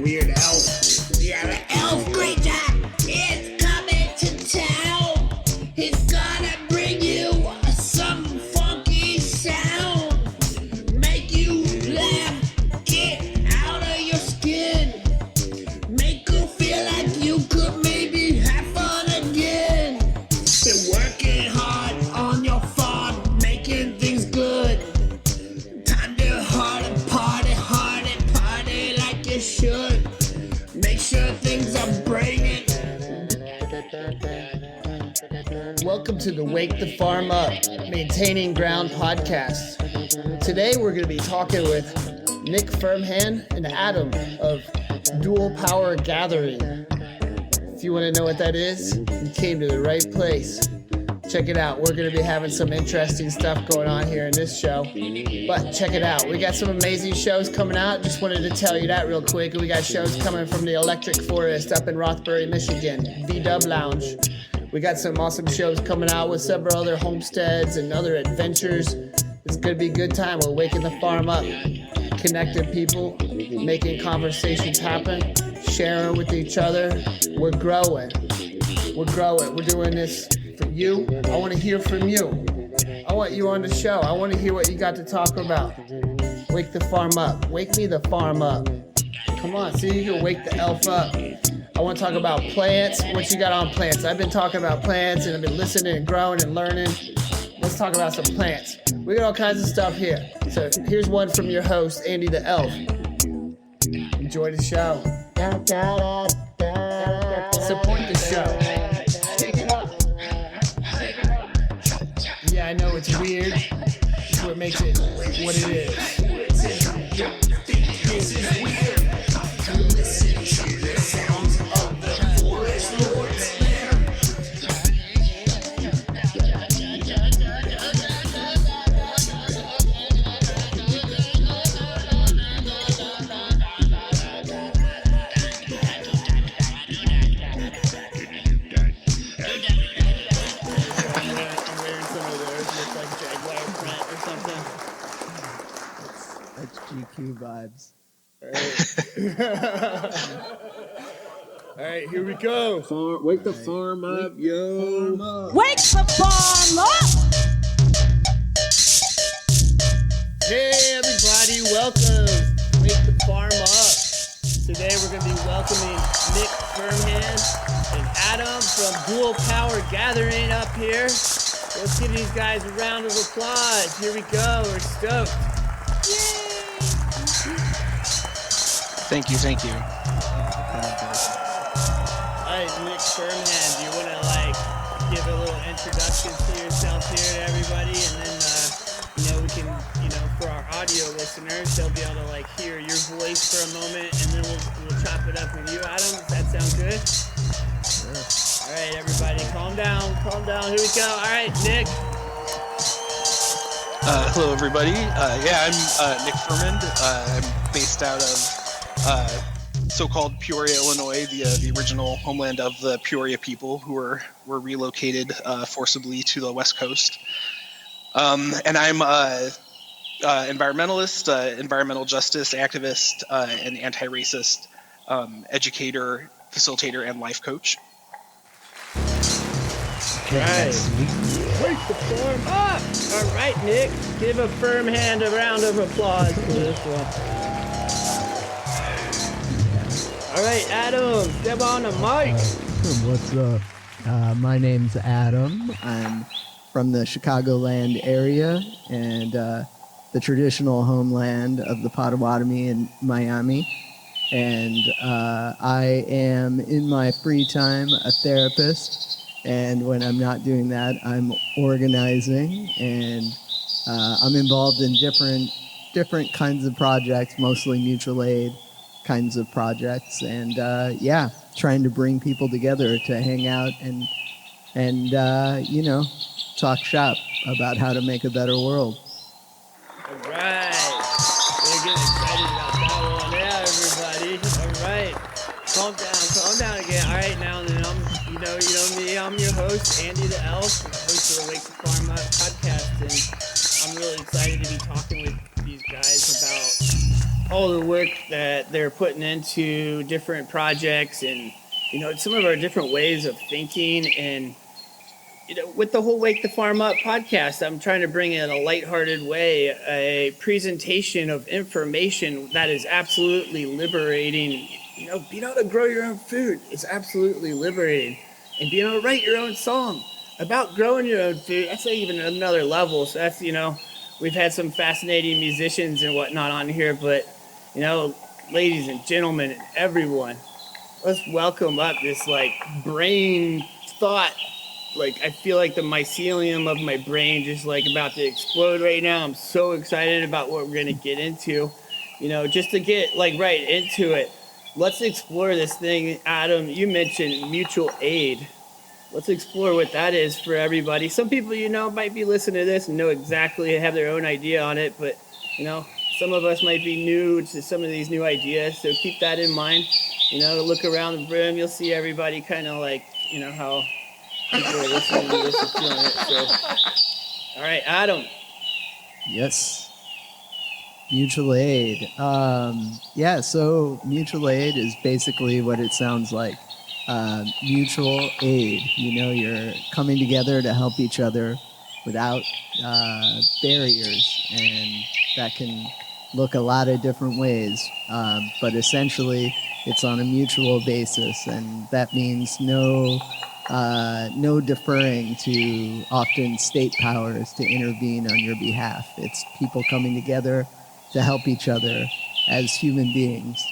weird elf. Yeah, the elf creature is coming to town. He's gonna bring you some funky sound. Make you laugh, get out of your skin. Make you feel like you could maybe have fun again. Been working hard on your farm, making things good. Time to party like you should. Make sure things are bringing. Welcome to the Wake the Farm Up, Maintaining Ground podcast. Today we're going to be talking with Nick Firmhand and Adam of Dual Power Gathering. If you want to know what that is, you came to the right place. Check it out. We're going to be having some interesting stuff going on here in this show. But check it out. We got some amazing shows coming out. Just wanted to tell you that real quick. We got shows coming from the Electric Forest up in Rothbury, Michigan, V-Dub Lounge. We got some awesome shows coming out with several other homesteads and other adventures. It's going to be a good time. We're waking the farm up, connecting people, making conversations happen, sharing with each other. We're growing. We're doing this for you. I want to hear from you. I want you on the show. I want to hear what you got to talk about. Wake the farm up. Wake me the farm up. Come on, see you can wake the elf up. I want to talk about plants. What you got on plants? I've been talking about plants and I've been listening and growing and learning. Let's talk about some plants. We got all kinds of stuff here. So here's one from your host, Andy the Elf. Enjoy the show. Support the show. Yeah, I know it's weird. That's what makes it what it is. This is weird. Listen to the sounds of the forest lords. GQ vibes. All right, here we go. Wake the farm up, yo. Wake the farm up! Hey, everybody, welcome. Wake the farm up. Today we're going to be welcoming Nick Firmhand and Adam from Dual Power Gathering up here. Let's give these guys a round of applause. Here we go. We're stoked. Yay! Thank you. All right, Nick Firmhand, do you want to give a little introduction to yourself here to everybody, and then we can, for our audio listeners, they'll be able to hear your voice for a moment, and then we'll chop it up with you, Adam. Does that sound good? Sure. All right, everybody, calm down. Here we go. All right, Nick. Hello, everybody. I'm Nick Firmhand. I'm based out of so-called Peoria, Illinois, the original homeland of the Peoria people who were relocated forcibly to the West Coast. And I'm an environmentalist, environmental justice activist, and anti-racist educator, facilitator, and life coach. Right. Wake the farm up! All right, Nick, give a Firmhand a round of applause for this one. All right, Adam, step on the mic. What's up? My name's Adam. I'm from the Chicagoland area and the traditional homeland of the Potawatomi in Miami. And I am, in my free time, a therapist. And when I'm not doing that, I'm organizing, and I'm involved in different kinds of projects, mostly mutual aid kinds of projects, and trying to bring people together to hang out and talk shop about how to make a better world. All right, we're getting excited about that one. Yeah, everybody. All right, calm down again. All right, now then, you know me. I'm your host, Andy the Elf, host of the Wake the Farm Up podcast, and I'm really excited to be talking with these guys about all the work that they're putting into different projects and, some of our different ways of thinking. And, with the whole Wake the Farm Up podcast, I'm trying to bring in a lighthearted way, a presentation of information that is absolutely liberating. Being able to grow your own food is absolutely liberating. And being able to write your own song about growing your own food, that's even another level. So that's, we've had some fascinating musicians and whatnot on here, but, ladies and gentlemen and everyone, let's welcome up this, brain thought. I feel like the mycelium of my brain just, about to explode right now. I'm so excited about what we're going to get into, just to get, right into it. Let's explore this thing. Adam, you mentioned mutual aid. Let's explore what that is for everybody. Some people, might be listening to this and know exactly, have their own idea on it, but, some of us might be new to some of these new ideas, so keep that in mind. Look around the room, you'll see everybody kind of how people are listening to this and feeling it. So, all right, Adam. Yes. Mutual aid. So mutual aid is basically what it sounds like. Mutual aid. You're coming together to help each other without barriers, and that can look a lot of different ways. But essentially, it's on a mutual basis, and that means no deferring to often state powers to intervene on your behalf. It's people coming together to help each other as human beings.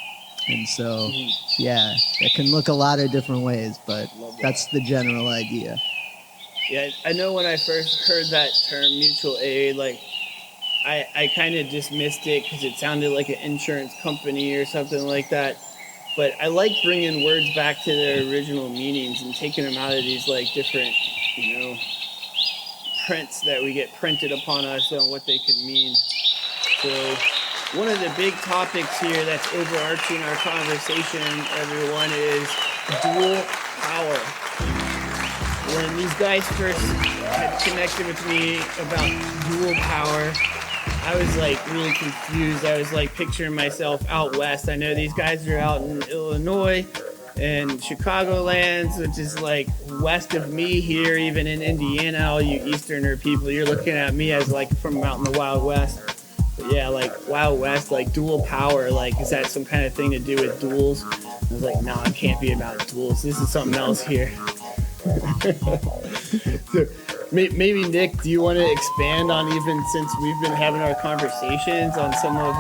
And so, it can look a lot of different ways, but that's the general idea. Yeah, I know when I first heard that term, mutual aid, I kind of dismissed it because it sounded like an insurance company or something like that. But I like bringing words back to their original meanings and taking them out of these different, prints that we get printed upon us on what they can mean. So one of the big topics here that's overarching our conversation, everyone, is dual power. When these guys first had connected with me about dual power, I was really confused. I was picturing myself out west. I know these guys are out in Illinois and Chicagolands, which is west of me here, even in Indiana. All you Easterner people, you're looking at me as from out in the Wild West. But yeah, Wild West, dual power. Is that some kind of thing to do with duels? I was no, it can't be about duels. This is something else here. So, maybe Nick, do you want to expand on, even since we've been having our conversations, on some of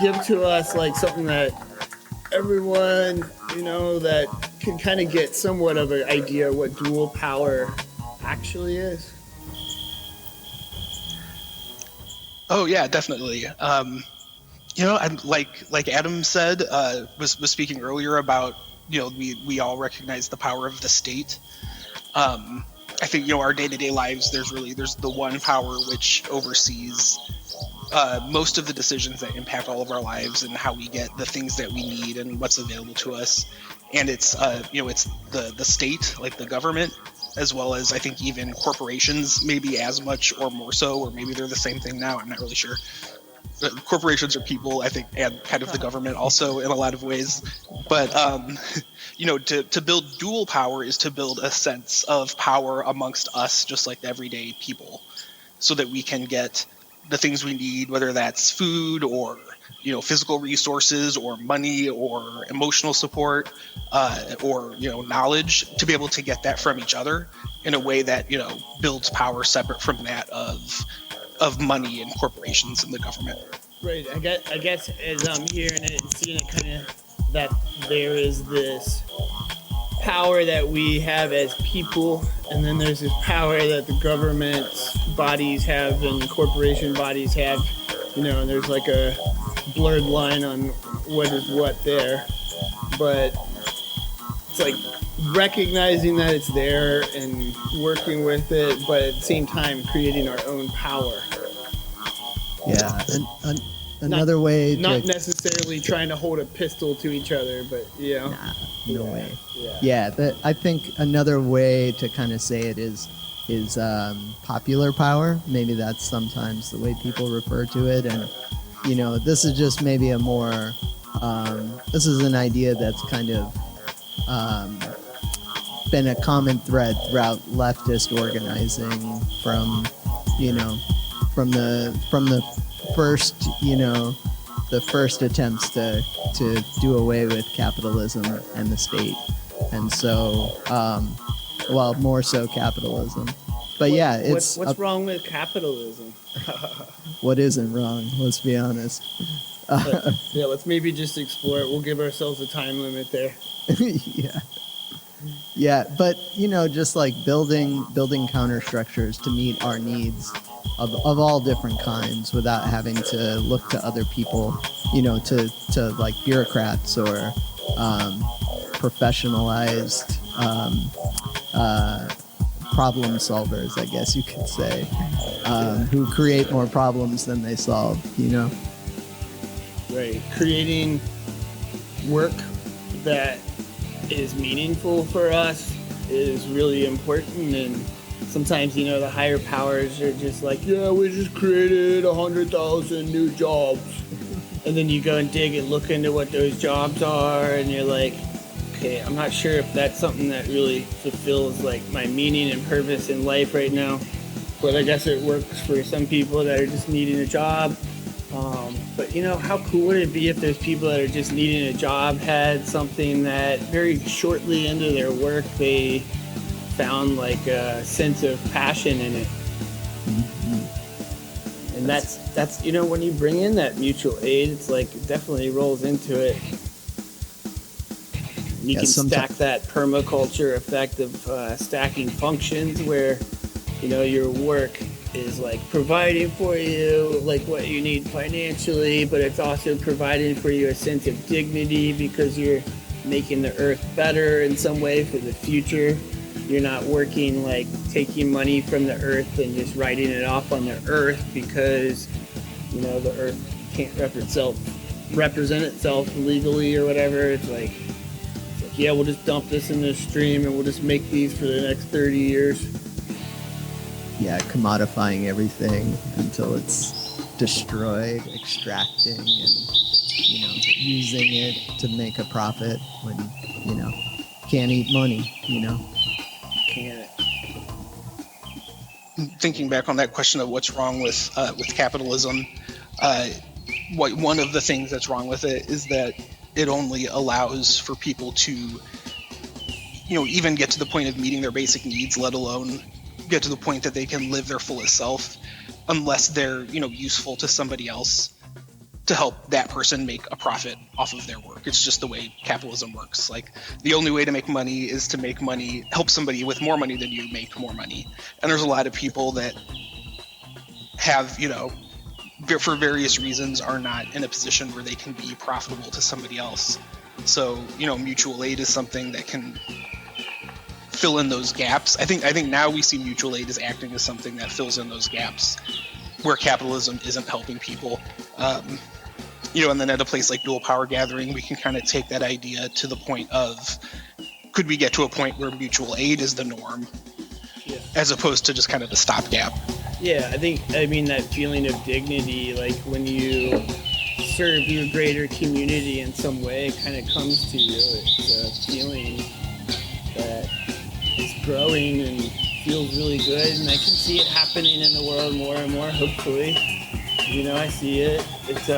give to us something that everyone that can kind of get somewhat of an idea what dual power actually is? Oh yeah, definitely. I'm like Adam said, was speaking earlier about we all recognize the power of the state. I think our day-to-day lives, there's the one power which oversees most of the decisions that impact all of our lives and how we get the things that we need and what's available to us. And it's it's the state, the government, as well as I think even corporations, maybe as much or more so, or maybe they're the same thing now. I'm not really sure. Corporations are people, I think, and kind of the government also in a lot of ways. But to build dual power is to build a sense of power amongst us, just like everyday people, so that we can get the things we need, whether that's food or physical resources or money or emotional support or knowledge, to be able to get that from each other in a way that builds power separate from that of money and corporations and the government. Right. I guess as I'm hearing it and seeing it, kind of that there is this power that we have as people, and then there's this power that the government bodies have and corporation bodies have, and there's a blurred line on what is what there. But it's recognizing that it's there and working with it, but at the same time creating our own power. Yeah, another way to... Not necessarily trying to hold a pistol to each other, but, Nah, no way. Yeah, I think another way to kind of say it is popular power. Maybe that's sometimes the way people refer to it. And this is just maybe a more, this is an idea that's kind of been a common thread throughout leftist organizing from the first, the first attempts to do away with capitalism and the state. And so, more so capitalism. But it's... What's wrong with capitalism? What isn't wrong? Let's be honest. Let's maybe just explore it. We'll give ourselves a time limit there. Yeah, but just like building counterstructures to meet our needs of all different kinds without having to look to other people, to like bureaucrats or professionalized problem solvers, I guess you could say, who create more problems than they solve, Right. Creating work that is meaningful for us is really important, and sometimes the higher powers are just like, we just created 100,000 new jobs, and then you go and dig and look into what those jobs are, and you're like, okay, I'm not sure if that's something that really fulfills like my meaning and purpose in life right now, but I guess it works for some people that are just needing a job. But how cool would it be if those people that are just needing a job had something that very shortly into their work they found like a sense of passion in it. Mm-hmm. And that's when you bring in that mutual aid, it's like it definitely rolls into it. You can stack that permaculture effect of stacking functions where your work is like providing for you like what you need financially, but it's also providing for you a sense of dignity because you're making the earth better in some way for the future. You're not working like taking money from the earth and just writing it off on the earth because the earth can't represent itself legally or whatever. It's like we'll just dump this in this stream and we'll just make these for the next 30 years. Yeah, commodifying everything until it's destroyed, extracting and, using it to make a profit when, can't eat money, Can't. Thinking back on that question of what's wrong with capitalism, one of the things that's wrong with it is that it only allows for people to, even get to the point of meeting their basic needs, let alone get to the point that they can live their fullest self, unless they're useful to somebody else to help that person make a profit off of their work. It's just the way capitalism works. Like the only way to make money is to make money, help somebody with more money than you make more money. And there's a lot of people that have for various reasons are not in a position where they can be profitable to somebody else. So mutual aid is something that can fill in those gaps. I think now we see mutual aid as acting as something that fills in those gaps where capitalism isn't helping people. And then at a place like Dual Power Gathering, we can kind of take that idea to the point of, could we get to a point where mutual aid is the norm, as opposed to just kind of the stopgap? Yeah, I mean that feeling of dignity, like when you serve your greater community in some way, it kind of comes to you. It's a feeling that is growing and feels really good, and I can see it happening in the world more and more, hopefully. I see it. It's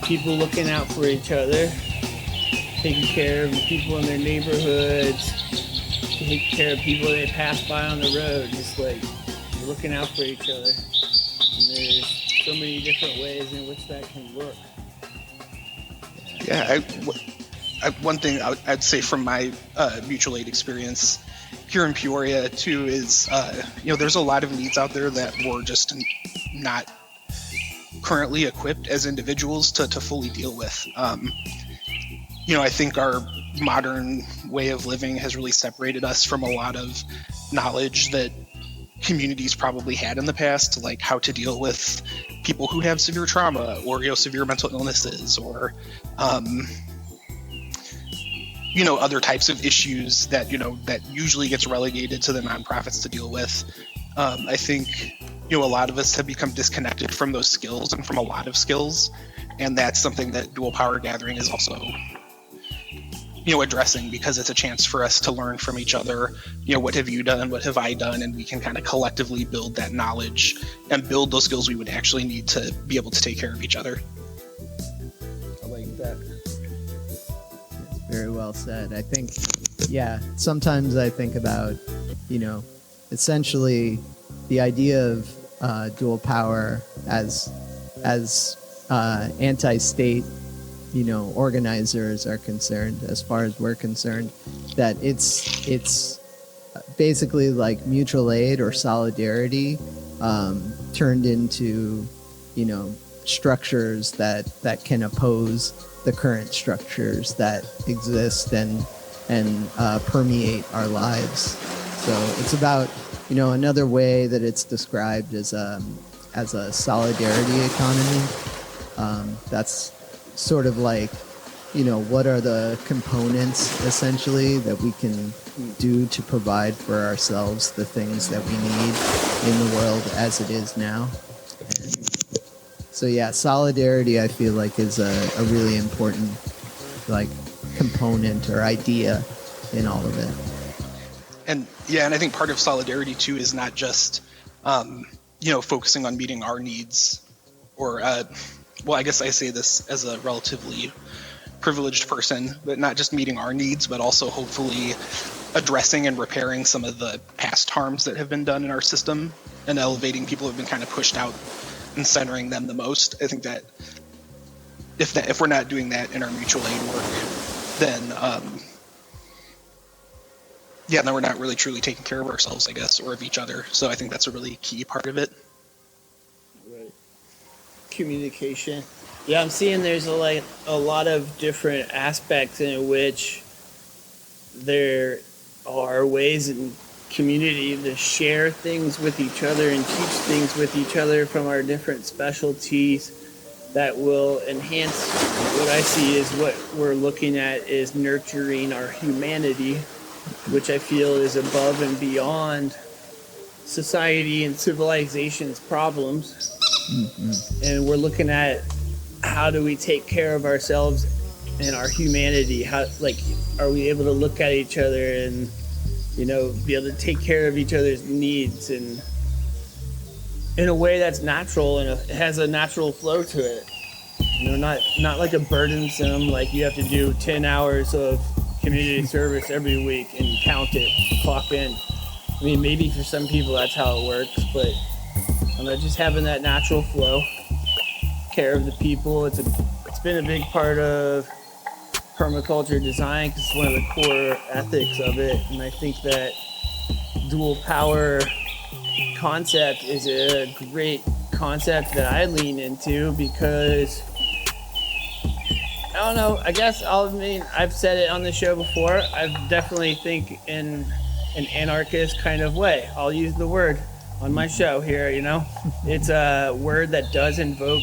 people looking out for each other, taking care of the people in their neighborhoods, taking care of people they pass by on the road, just like looking out for each other. And there's so many different ways in which that can look. Yeah, one thing I'd say from my mutual aid experience here in Peoria too is, there's a lot of needs out there that we're just not currently equipped as individuals to fully deal with. I think our modern way of living has really separated us from a lot of knowledge that communities probably had in the past, like how to deal with people who have severe trauma or severe mental illnesses or other types of issues that that usually gets relegated to the nonprofits to deal with. I think a lot of us have become disconnected from those skills and from a lot of skills. And that's something that dual power gathering is also, addressing, because it's a chance for us to learn from each other. What have you done? What have I done? And we can kind of collectively build that knowledge and build those skills we would actually need to be able to take care of each other. I like that. It's very well said. I think, sometimes I think about, essentially the idea of dual power as anti-state, organizers are concerned, as far as we're concerned, that it's basically like mutual aid or solidarity turned into, structures that can oppose the current structures that exist and permeate our lives. So it's about, another way that it's described as a solidarity economy. That's sort of like, what are the components essentially that we can do to provide for ourselves the things that we need in the world as it is now. And so solidarity I feel like is a really important component or idea in all of it. And I think part of solidarity too is not just focusing on meeting our needs, or I guess I say this as a relatively privileged person, but not just meeting our needs, but also hopefully addressing and repairing some of the past harms that have been done in our system and elevating people who have been kind of pushed out and centering them the most. I think that if we're not doing that in our mutual aid work, then then we're not really truly taking care of ourselves, I guess, or of each other. So I think that's a really key part of it. Right. Communication. Yeah, I'm seeing there's a lot of different aspects in which there are ways in community to share things with each other and teach things with each other from our different specialties that will enhance. What I see is what we're looking at is nurturing our humanity, which I feel is above and beyond society and civilization's problems. Mm-hmm. And we're looking at how do we take care of ourselves and our humanity? How, are we able to look at each other and, be able to take care of each other's needs and in a way that's natural and it has a natural flow to it. Not like a burdensome, like you have to do 10 hours of community service every week and count it, clock in. I mean, maybe for some people that's how it works, but just having that natural flow, care of the people. It's been a big part of permaculture design because it's one of the core ethics of it, and I think that dual power concept is a great concept that I lean into because I don't know, I've said it on the show before. I definitely think in an anarchist kind of way. I'll use the word on my show here, It's a word that does invoke,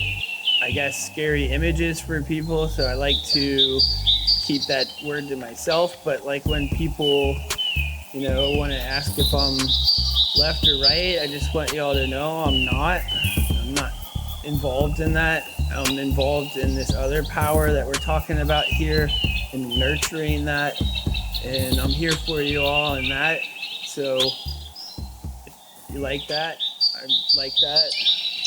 scary images for people, so I like to keep that word to myself. But when people, want to ask if I'm left or right, I just want y'all to know I'm not involved in that. I'm involved in this other power that we're talking about here and nurturing that, and I'm here for you all in that. So if you like that, I like that,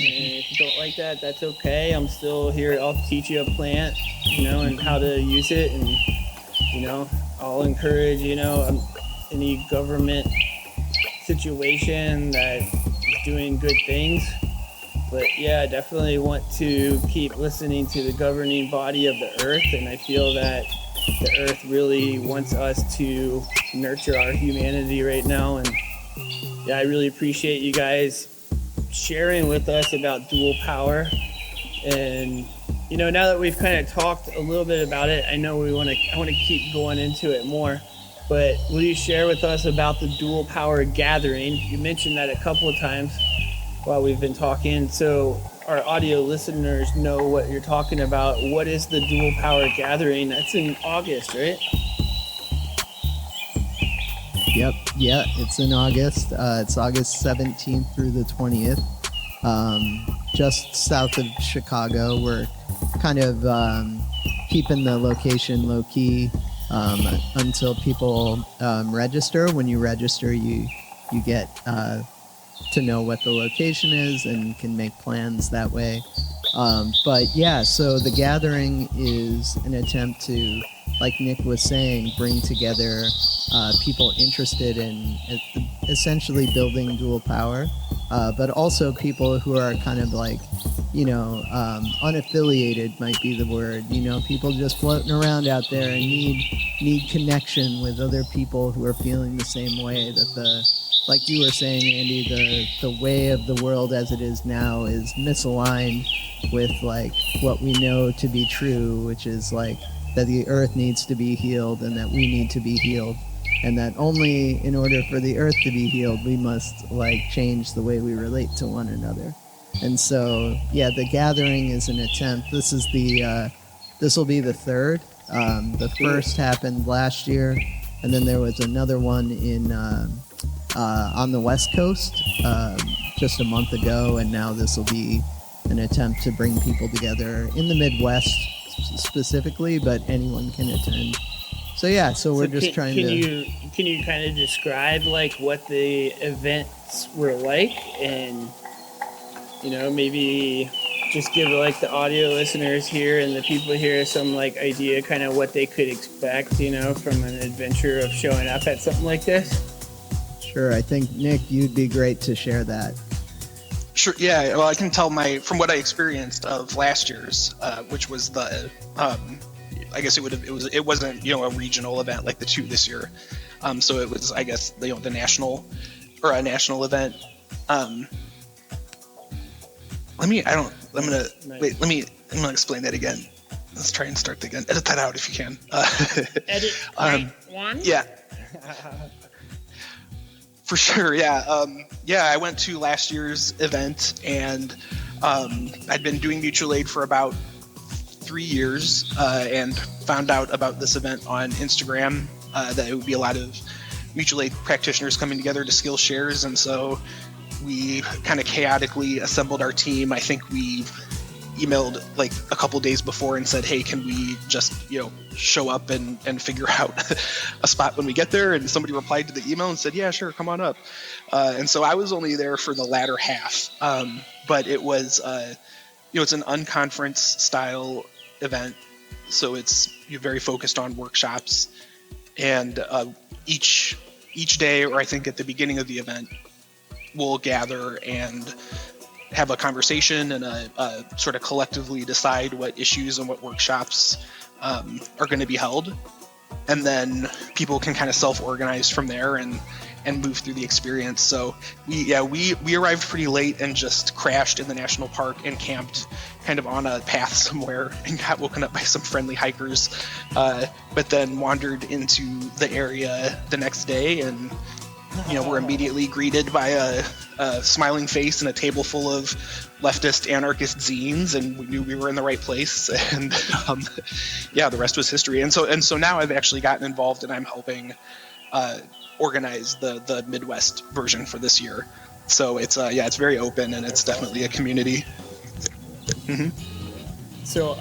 and if you don't like that, that's okay. I'm still here. I'll teach you a plant, and how to use it, and I'll encourage any government situation that is doing good things. But I definitely want to keep listening to the governing body of the earth, and I feel that the earth really wants us to nurture our humanity right now. And I really appreciate you guys sharing with us about dual power. And now that we've kind of talked a little bit about it, I know I want to keep going into it more. But will you share with us about the dual power gathering? You mentioned that a couple of times while we've been talking, so our audio listeners know what you're talking about. What is the dual power gathering? That's in August, right? Yep. Yeah, it's in August. It's August 17th through the 20th. just south of Chicago. We're kind of keeping the location low key until people register. When you register, you get to know what the location is and can make plans that way. But yeah, so the gathering is an attempt to, like Nick was saying, bring together people interested in essentially building dual power, but also people who are kind of like, unaffiliated might be the word. People just floating around out there and need connection with other people who are feeling the same way that like you were saying, Andy, the way of the world as it is now is misaligned with like what we know to be true, which is like that the earth needs to be healed and that we need to be healed, and that only in order for the earth to be healed we must like change the way we relate to one another. And so yeah, the gathering is an attempt. This will be the third. The first happened last year, and then there was another one in on the West Coast just a month ago, and now this will be an attempt to bring people together in the Midwest specifically, but anyone can attend. So yeah, so we're just trying to... Can you kind of describe like what the events were like, and maybe just give like the audio listeners here and the people here some like idea kind of what they could expect, from an adventure of showing up at something like this? Sure, I think Nick, you'd be great to share that. Sure. Yeah. Well, I can tell from what I experienced of last year's, which was the, I guess it wasn't a regional event like the two this year, so it was, I guess, the national or a national event. I'm gonna explain that again. Let's try and start again. Edit that out if you can. Edit one. Yeah. For sure, yeah. I went to last year's event, and I'd been doing mutual aid for about 3 years, and found out about this event on Instagram, that it would be a lot of mutual aid practitioners coming together to skill shares, and so we kind of chaotically assembled our team. I think we emailed like a couple days before and said, hey, can we just show up and figure out a spot when we get there? And somebody replied to the email and said, yeah, sure, come on up. And so I was only there for the latter half, but it was it's an unconference style event, so you're very focused on workshops, and each day, or I think at the beginning of the event, we'll gather and have a conversation and sort of collectively decide what issues and what workshops are going to be held. And then people can kind of self-organize from there and move through the experience. So we arrived pretty late and just crashed in the national park and camped kind of on a path somewhere and got woken up by some friendly hikers, but then wandered into the area the next day, and we're immediately greeted by a smiling face and a table full of leftist anarchist zines, and we knew we were in the right place. And the rest was history. And so now I've actually gotten involved, and I'm helping organize the Midwest version for this year. So it's very open, and it's definitely a community. Mm-hmm. So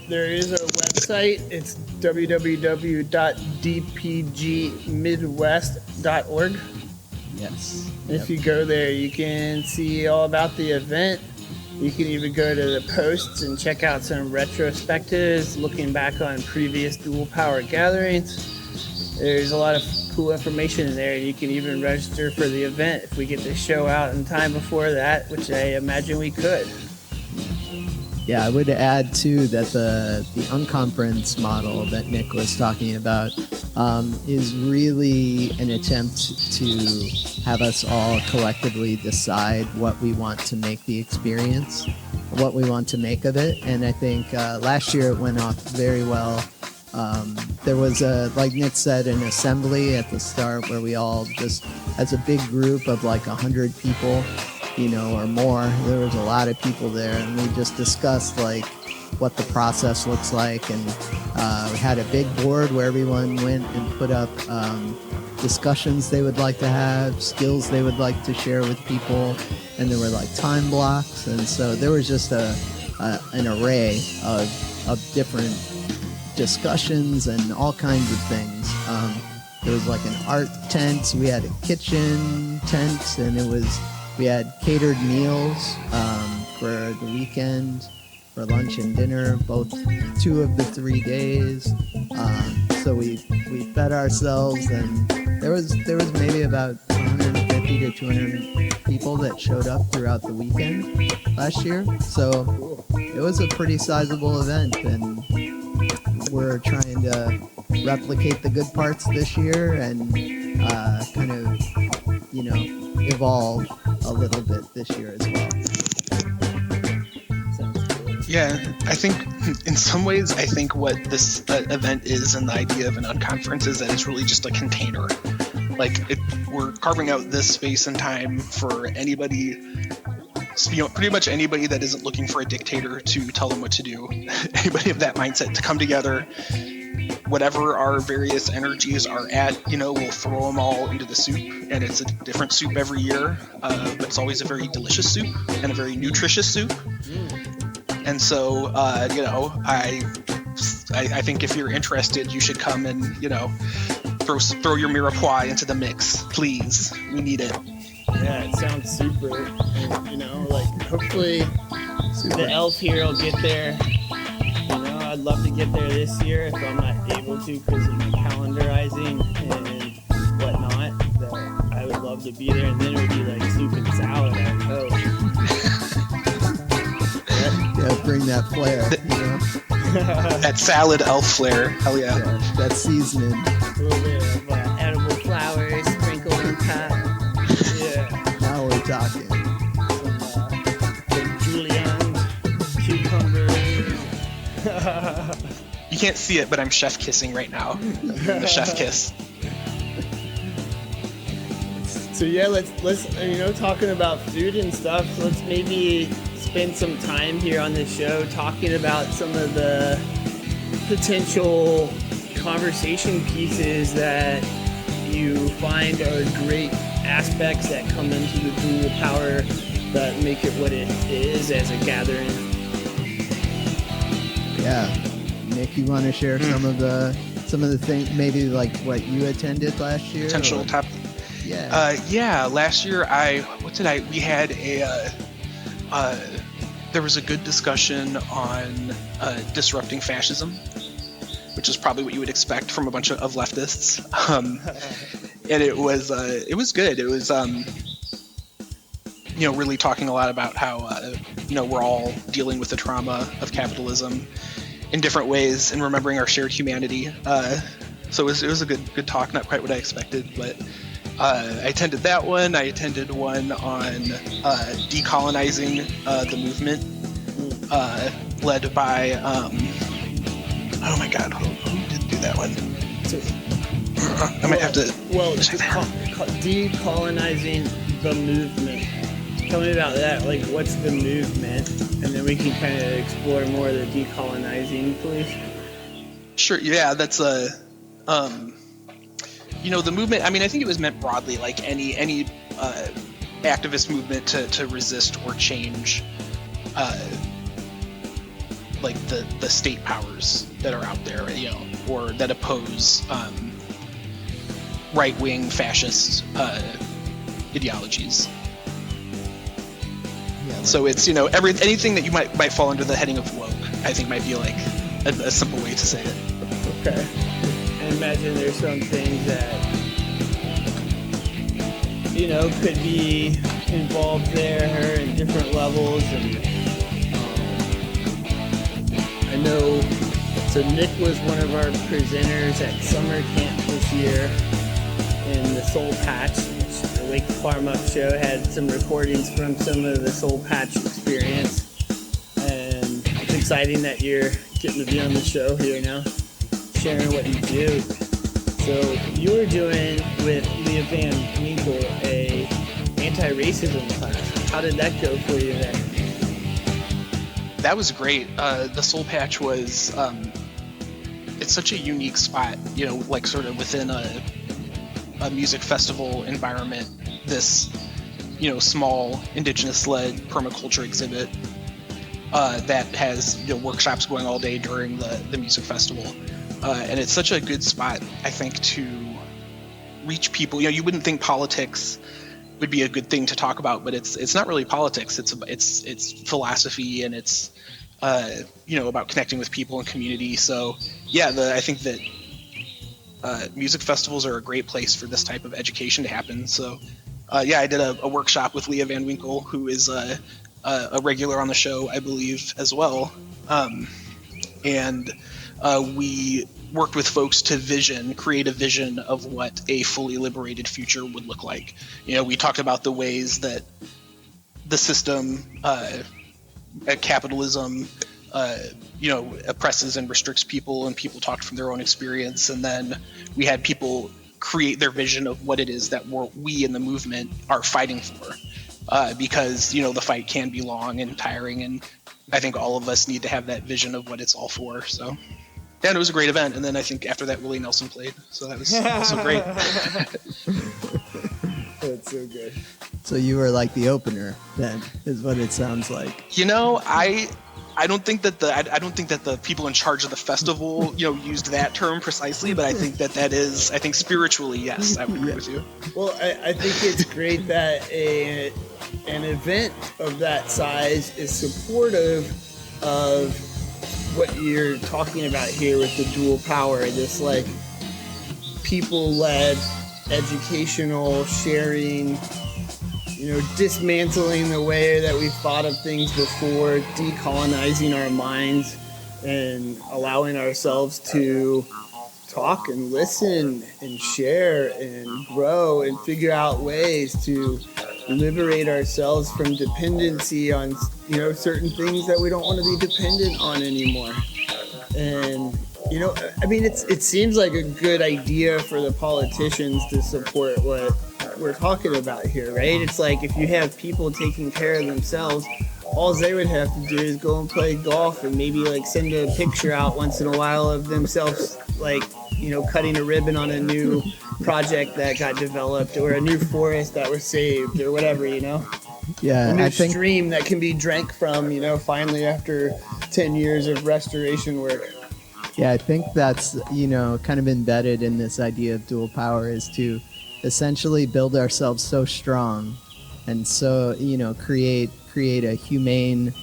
there is a website. It's www.dpgmidwest.org. Yes. If you go there, you can see all about the event. You can even go to the posts and check out some retrospectives, looking back on previous dual power gatherings. There's a lot of cool information in there. You can even register for the event if we get the show out in time before that, which I imagine we could. Yeah, I would add too that the unconference model that Nick was talking about is really an attempt to have us all collectively decide what we want to make the experience, what we want to make of it. And I think last year it went off very well. There was, like Nick said, an assembly at the start where we all just, as a big group of like 100 people, or more, there was a lot of people there, and we just discussed like what the process looks like, and we had a big board where everyone went and put up discussions they would like to have, skills they would like to share with people, and there were like time blocks, and so there was just an array of different discussions and all kinds of things. There was like an art tent, we had a kitchen tent, and we had catered meals for the weekend, for lunch and dinner, both 2 of the 3 days. So we fed ourselves, and there was maybe about 150 to 200 people that showed up throughout the weekend last year. So it was a pretty sizable event, and we're trying to replicate the good parts this year and kind of, evolve a little bit this year as well. Yeah, I think in some ways, I think what this event is and the idea of an unconference is that it's really just a container. Like, we're carving out this space and time for anybody, pretty much anybody that isn't looking for a dictator to tell them what to do. Anybody of that mindset to come together. Whatever our various energies are at, we'll throw them all into the soup, and it's a different soup every year, but it's always a very delicious soup and a very nutritious soup. And so, I think if you're interested, you should come and, throw your mirepoix into the mix, please. We need it. Yeah, it sounds super. And, hopefully the elf here will get there. I'd love to get there this year if I'm not able to because of my calendarizing and whatnot. But I would love to be there, and then it would be like soup and salad, I would hope. Yeah, bring that flair, That salad elf flair. Hell yeah. That seasoning. A little bit of edible flowers sprinkled on top. Yeah. Now we're talking. Some julienne, cucumbers. You can't see it, but I'm chef kissing right now. The chef kiss. So yeah, let's talking about food and stuff. Let's maybe spend some time here on the show talking about some of the potential conversation pieces that you find are great aspects that come into the dual power that make it what it is as a gathering. Yeah, Nick, you want to share some of the things, maybe like what you attended last year? Potential top. Yeah. Last year we had there was a good discussion on disrupting fascism, which is probably what you would expect from a bunch of leftists. And it was good. It was really talking a lot about how we're all dealing with the trauma of capitalism in different ways and remembering our shared humanity. So it was a good talk, not quite what I expected, but I attended that one. I attended one on decolonizing the movement, led by oh my god, who did do that one? I might have to. Well, decolonizing the movement. Tell me about that. Like, what's the movement? And then we can kind of explore more of the decolonizing, please. Sure. Yeah, that's the movement. I mean, I think it was meant broadly, like any activist movement to resist or change, like the state powers that are out there, or that oppose right-wing fascist ideologies. Yeah, so it's anything that you might fall under the heading of woke, I think might be like a simple way to say it. Okay. I imagine there's some things that could be involved there in different levels, and I know. So Nick was one of our presenters at summer camp this year in the Soul Patch. The Wake the Farm Up show had some recordings from some of the Soul Patch experience, and it's exciting that you're getting to be on the show here now, sharing what you do. So you were doing with Leah Van Winkle a anti-racism class. How did that go for you then? That was great. The Soul Patch was it's such a unique spot, like sort of within a music festival environment. This small indigenous-led permaculture exhibit that has workshops going all day during the music festival, and it's such a good spot, I think, to reach people. You wouldn't think politics would be a good thing to talk about, but it's not really politics. It's philosophy, and it's about connecting with people and community. So yeah, I think that music festivals are a great place for this type of education to happen. So I did a workshop with Leah Van Winkle, who is a regular on the show, I believe, as well. And we worked with folks to create a vision of what a fully liberated future would look like. We talked about the ways that the system, capitalism, oppresses and restricts people, and people talked from their own experience. And then we had people create their vision of what it is that we in the movement are fighting for. Because, the fight can be long and tiring, and I think all of us need to have that vision of what it's all for. So, yeah, and it was a great event. And then I think after that, Willie Nelson played. So that was also great. That's so good. So you were like the opener, then, is what it sounds like. I don't think that the people in charge of the festival, used that term precisely, but I think that is, I think spiritually, yes, I would agree with you. Well, I think it's great that an event of that size is supportive of what you're talking about here with the dual power, this like people-led educational sharing, dismantling the way that we've thought of things before, decolonizing our minds, and allowing ourselves to talk and listen and share and grow and figure out ways to liberate ourselves from dependency on, certain things that we don't want to be dependent on anymore. And, it seems like a good idea for the politicians to support what we're talking about here, right? It's like if you have people taking care of themselves, all they would have to do is go and play golf and maybe like send a picture out once in a while of themselves, like, cutting a ribbon on a new project that got developed, or a new forest that was saved, or whatever, Yeah, a new stream that can be drank from, finally after 10 years of restoration work. Yeah, I think that's, kind of embedded in this idea of dual power, is to essentially build ourselves so strong and so, create a humane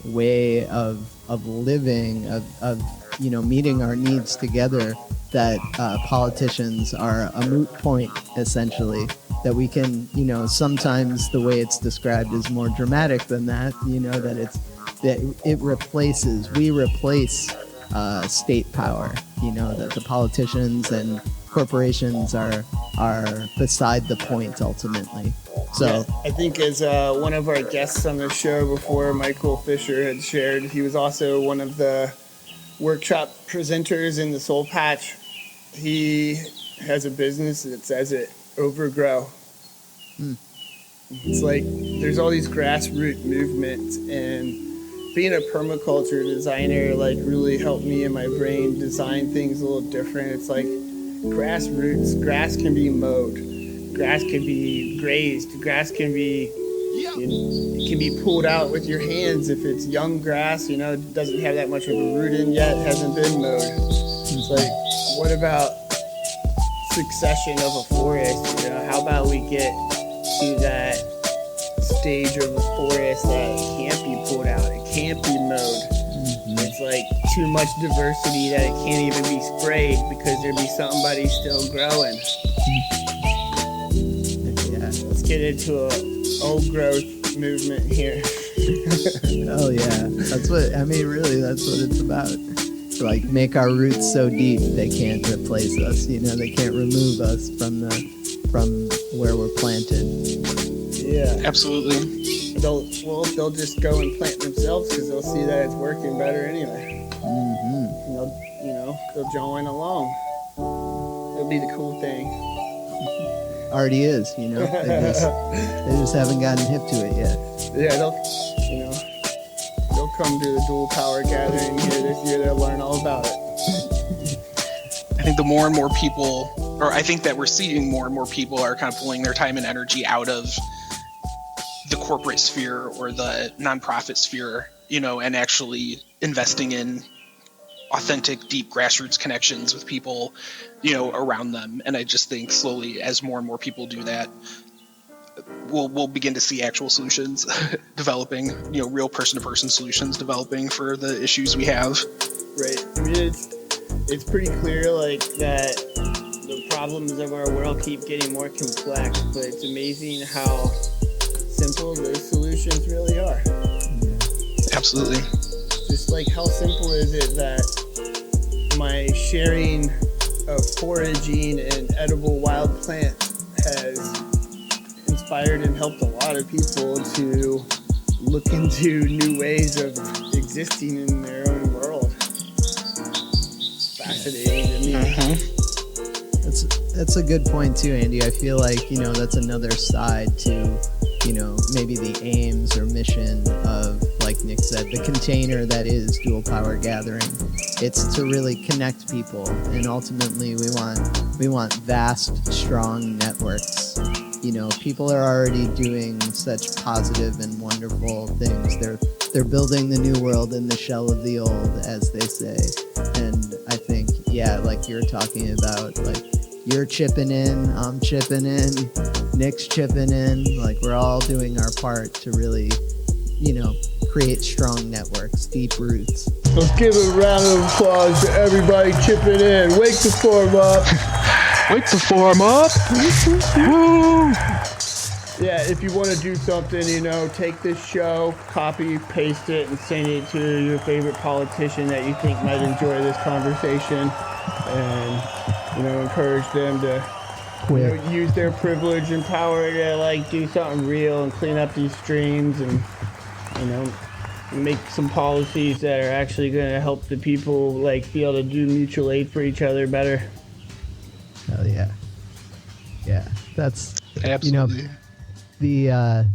way of living, of meeting our needs together, that politicians are a moot point, essentially, that we can, sometimes the way it's described is more dramatic than that, we replace state power, that the politicians and corporations are beside the point ultimately. So yeah, I think as one of our guests on the show before, Michael Fisher, had shared, he was also one of the workshop presenters in the Soul Patch. He has a business that says it, overgrow. It's like there's all these grassroots movements, and being a permaculture designer really helped me in my brain design things a little different. It's like grassroots. Grass can be mowed. Grass can be grazed. Grass can be it can be pulled out with your hands if it's young grass. Doesn't have that much of a root in yet, hasn't been mowed. It's like, what about succession of a forest? How about we get to that stage of the forest that it can't be pulled out, it can't be mowed. It's like too much diversity that it can't even be sprayed because there'd be somebody still growing. Yeah, let's get into a old growth movement here. Oh yeah, that's what it's about. Like, make our roots so deep they can't replace us. They can't remove us from where we're planted. Yeah, absolutely. They'll just go and plant themselves because they'll see that it's working better anyway. They'll join along. It'll be the cool thing. Already is, they just haven't gotten hip to it yet. Yeah, they'll come to the dual power gathering here this year. They'll learn all about it. I think the more and more people, or I think that we're seeing more and more people are kind of pulling their time and energy out of the corporate sphere or the nonprofit sphere, and actually investing in authentic, deep grassroots connections with people, around them. And I just think slowly, as more and more people do that, we'll begin to see actual solutions developing, real person-to-person solutions developing for the issues we have. Right. I mean, it's pretty clear, like, that the problems of our world keep getting more complex, but it's amazing how simple those solutions really are. Yeah. Absolutely. Just like, how simple is it that my sharing of foraging and edible wild plant has inspired and helped a lot of people to look into new ways of existing in their own world. It's fascinating to me. That's a good point too, Andy. I feel like, that's another side to, maybe the aims or mission of, like Nick said, the container that is Dual Power Gathering. It's to really connect people, and ultimately we want vast, strong networks. People are already doing such positive and wonderful things. They're building the new world in the shell of the old, as they say. And I think, like you're talking about, like, you're chipping in, I'm chipping in, Nick's chipping in. Like, we're all doing our part to really, create strong networks, deep roots. Let's give a round of applause to everybody chipping in. Wake the form up. Wake the form up. Yeah, if you want to do something, take this show, copy, paste it, and send it to your favorite politician that you think might enjoy this conversation, and, encourage them to use their privilege and power to, like, do something real and clean up these streams and, make some policies that are actually going to help the people, like, be able to do mutual aid for each other better. Hell yeah. Yeah, that's, Absolutely. The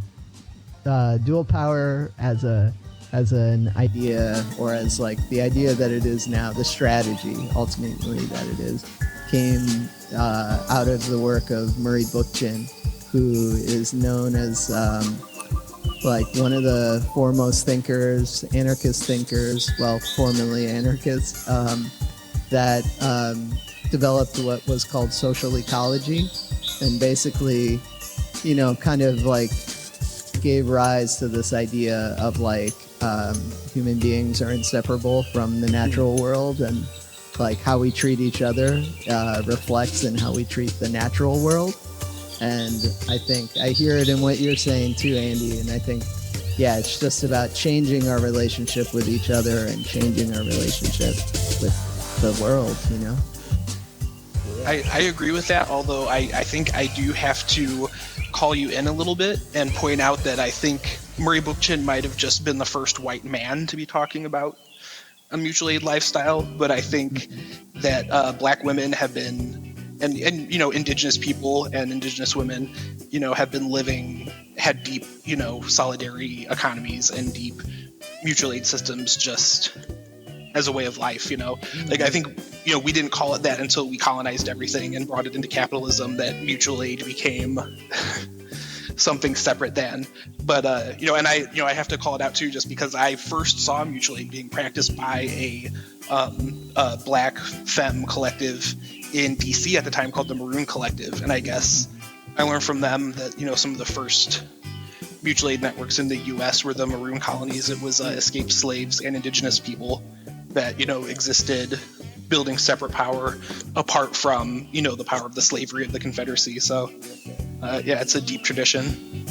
dual power as an idea, or as, like, the idea that it is now, the strategy ultimately that it is, came out of the work of Murray Bookchin, who is known as like one of the foremost thinkers, anarchist thinkers, well, formerly anarchists, that developed what was called social ecology, and basically, kind of like gave rise to this idea of, like, human beings are inseparable from the natural world, and, like, how we treat each other reflects in how we treat the natural world. And I think I hear it in what you're saying too, Andy, and I think, it's just about changing our relationship with each other and changing our relationship with the world, I agree with that, although I think I do have to call you in a little bit and point out that I think Murray Bookchin might have just been the first white man to be talking about a mutual aid lifestyle, but I think that black women have been, and indigenous people and indigenous women, have been had deep, solidarity economies and deep mutual aid systems just as a way of life, Like, I think, we didn't call it that until we colonized everything and brought it into capitalism, that mutual aid became something separate then. But, and I have to call it out too, just because I first saw mutual aid being practiced by a black femme collective in DC at the time called the Maroon Collective. And I guess I learned from them that, some of the first mutual aid networks in the US were the Maroon colonies. It was escaped slaves and indigenous people that, existed building separate power apart from, the power of the slavery of the Confederacy. So, it's a deep tradition.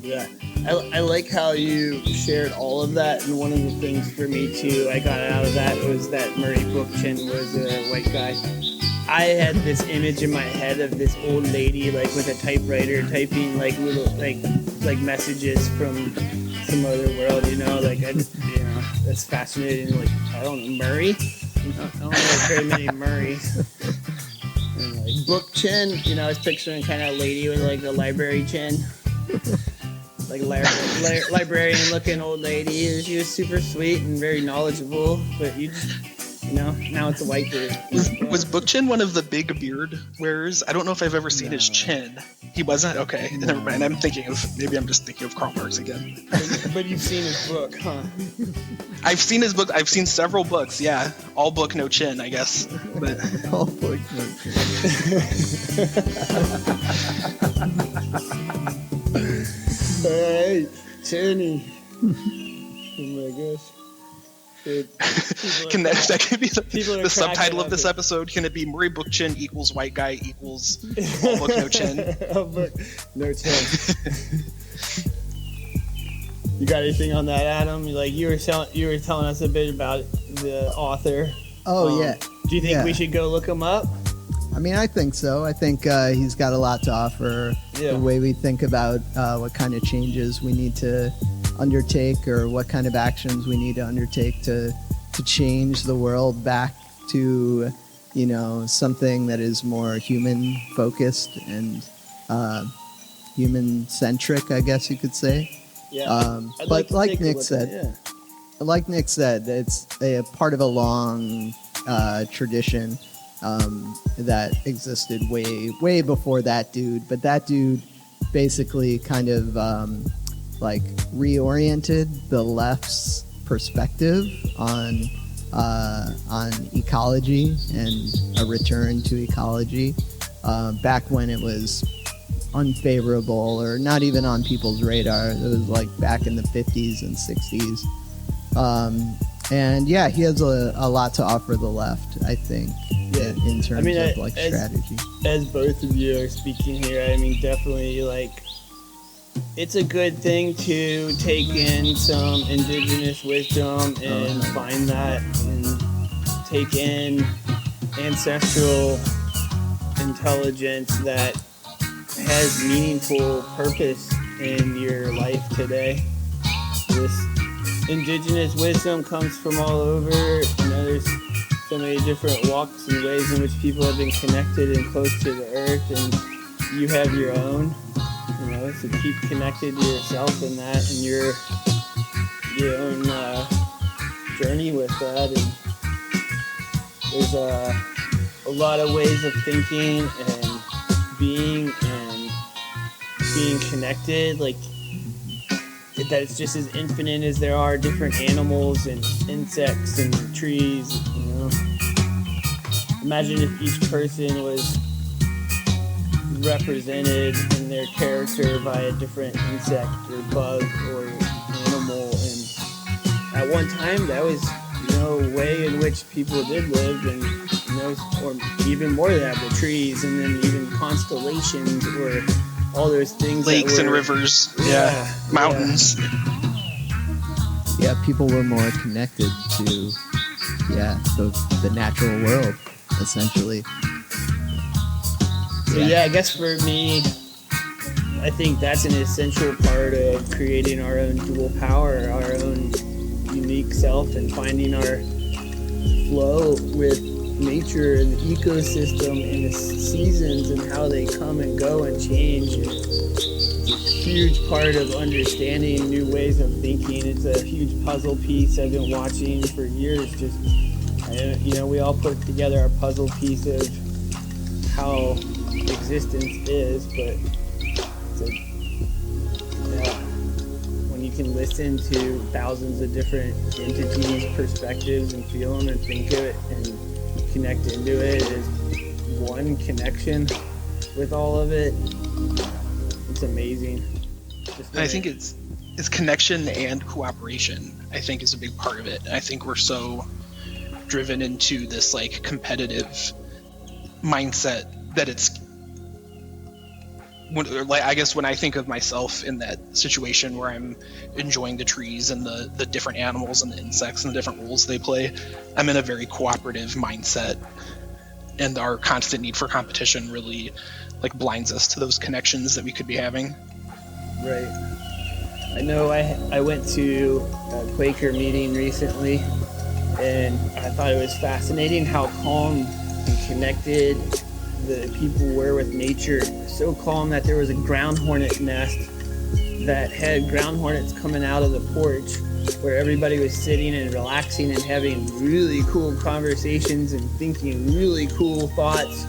Yeah. I like how you shared all of that, and one of the things for me too I got out of that was that Murray Bookchin was a white guy. I had this image in my head of this old lady, like, with a typewriter typing, like, little like messages from some other world, like, I just, that's fascinating. Like, I don't know, Murray? I don't know very many Murrays. And, like, Bookchin, I was picturing kind of a lady with, like, a library chin. Like, librarian looking old lady. She was super sweet and very knowledgeable, but you Now it's a white dude. Was Bookchin one of the big beard wearers? I don't know if I've ever seen his chin. He wasn't? Okay, never mind. I'm just thinking of Karl Marx again. But you've seen his book, huh? I've seen his book. I've seen several books, yeah. All book, no chin, I guess. But All book, no chin. Hey, Chinny. Oh my gosh. can that could be the People are subtitle of cracking this up. episode? Can it be Murray Bookchin equals white guy equals all book, no chin? All book, no chin. You got anything on that, Adam? You were telling us a bit about the author. Oh, yeah. Do you think Yeah. we should go look him up? I mean, I think so. I think he's got a lot to offer. Yeah. The way we think about what kind of changes we need to undertake, or what kind of actions we need to undertake to change the world back to, something that is more human focused and human centric, I guess you could say. Yeah. I'd But to like take a Nick look said, at it, like Nick said, it's a part of a long tradition that existed way before that dude. But that dude basically kind of reoriented the left's perspective on ecology and a return to ecology back when it was unfavorable or not even on people's radar. It was like back in the 50s and 60s. And yeah, he has a lot to offer the left, I think, in terms of strategy. As both of you are speaking here, I mean, definitely, it's a good thing to take in some indigenous wisdom and find that, and take in ancestral intelligence that has meaningful purpose in your life today. This indigenous wisdom comes from all over. There's so many different walks and ways in which people have been connected and close to the earth, and you have your own. So keep connected to yourself in that, and your own journey with that. And there's a lot of ways of thinking and being connected, that it's just as infinite as there are different animals and insects and trees. Imagine if each person was represented in their character by a different insect or bug or animal, and at one time that was a way in which people did live, and or even more than that, the trees, and then even constellations, or all those things, lakes and rivers, mountains. Yeah, people were more connected to the natural world, essentially. So I guess for me, I think that's an essential part of creating our own dual power, our own unique self, and finding our flow with nature and the ecosystem and the seasons and how they come and go and change. It's a huge part of understanding new ways of thinking. It's a huge puzzle piece I've been watching for years. We all put together our puzzle piece of how existence is, but when you can listen to thousands of different entities, perspectives, and feel them and think of it and connect into it as one connection with all of it, it's amazing. I think it's connection and cooperation, I think, is a big part of it. I think we're so driven into this competitive mindset that I guess when I think of myself in that situation where I'm enjoying the trees and the different animals and the insects and the different roles they play, I'm in a very cooperative mindset, and our constant need for competition really blinds us to those connections that we could be having. Right. I know I went to a Quaker meeting recently, and I thought it was fascinating how calm and connected the people were with nature. So calm that there was a ground hornet nest that had ground hornets coming out of the porch where everybody was sitting and relaxing and having really cool conversations and thinking really cool thoughts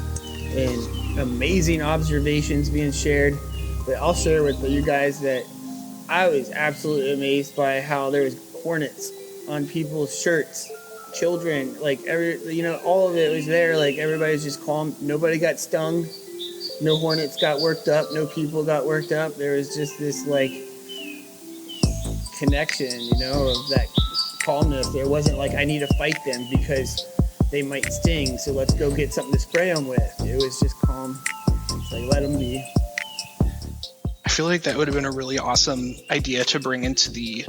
and amazing observations being shared. But I'll share with you guys that I was absolutely amazed by how there was hornets on people's shirts, children, like all of it was there. Like everybody was just calm. Nobody got stung. No hornets got worked up. No people got worked up. There was just this like connection, of that calmness. There wasn't like, I need to fight them because they might sting, so let's go get something to spray them with. It was just calm. It's like, let them be. I feel like that would have been a really awesome idea to bring into the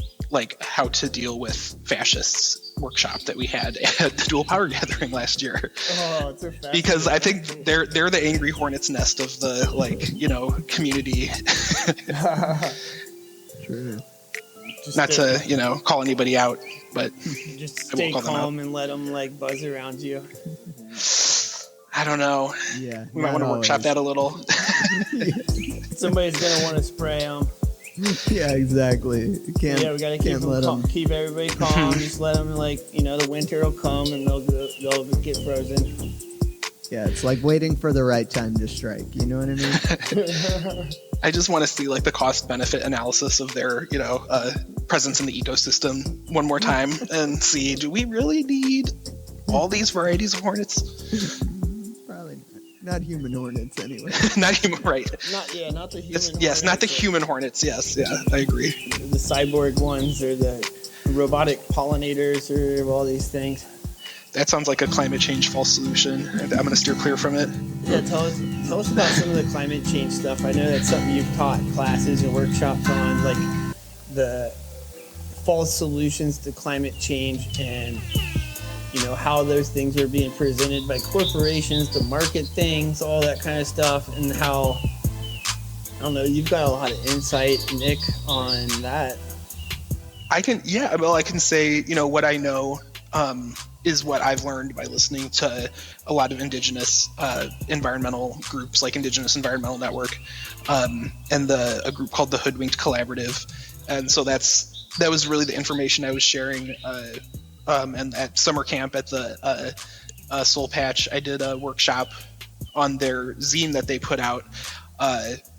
how to deal with fascists workshop that we had at the Dual Power Gathering last year. Oh, it's a because I think they're the angry hornet's nest of the community. True. Not to call anybody out, but just stay calm and let them buzz around you. I don't know. Yeah, we might want to workshop that a little. Somebody's gonna want to spray them. Yeah, exactly. We gotta keep everybody calm. Just let them the winter will come and they'll get frozen. Yeah, it's like waiting for the right time to strike. You know what I mean? I just want to see the cost benefit analysis of their presence in the ecosystem one more time and see, do we really need all these varieties of hornets? Probably not human hornets anyway. Not human, right? Not the human hornets. Yes, not the human hornets. Yes, yeah, I agree. The cyborg ones or the robotic pollinators or all these things. That sounds like a climate change false solution. I'm going to steer clear from it. Yeah, tell us about some of the climate change stuff. I know that's something you've taught classes and workshops on, the false solutions to climate change and how those things are being presented by corporations to market things, all that kind of stuff, and how, I don't know, you've got a lot of insight, Nick, on that. I can say, what I know is what I've learned by listening to a lot of indigenous environmental groups like Indigenous Environmental Network and a group called the Hoodwinked Collaborative. And so that was really the information I was sharing. And at summer camp at the Soul Patch, I did a workshop on their zine that they put out,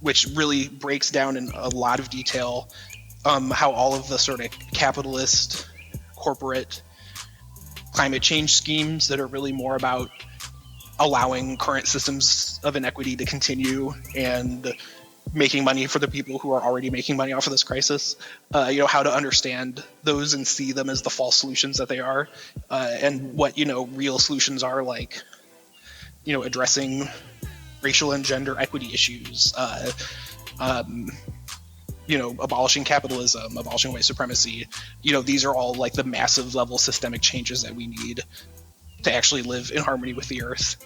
which really breaks down in a lot of detail how all of the sort of capitalist, corporate climate change schemes that are really more about allowing current systems of inequity to continue and making money for the people who are already making money off of this crisis, how to understand those and see them as the false solutions that they are, and what, real solutions are, addressing racial and gender equity issues, abolishing capitalism, abolishing white supremacy. These are all the massive level systemic changes that we need to actually live in harmony with the earth.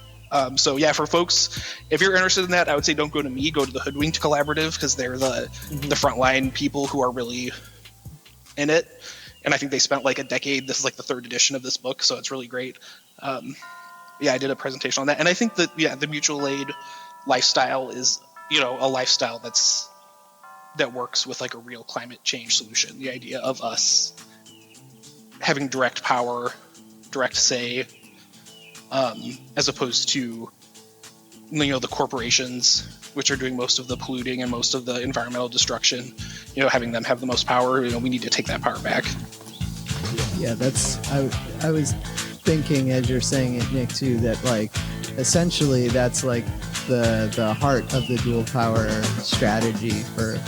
So yeah, for folks, if you're interested in that, I would say don't go to me, go to the Hoodwinked Collaborative, because they're the frontline people who are really in it. And I think they spent a decade. This is the third edition of this book, so it's really great. I did a presentation on that. And I think that, the mutual aid lifestyle is, a lifestyle that works with a real climate change solution. The idea of us having direct power, direct say, as opposed to the corporations, which are doing most of the polluting and most of the environmental destruction, having them have the most power. We need to take that power back. Yeah, I was thinking as you're saying it, Nick, too, that essentially that's the heart of the dual power strategy for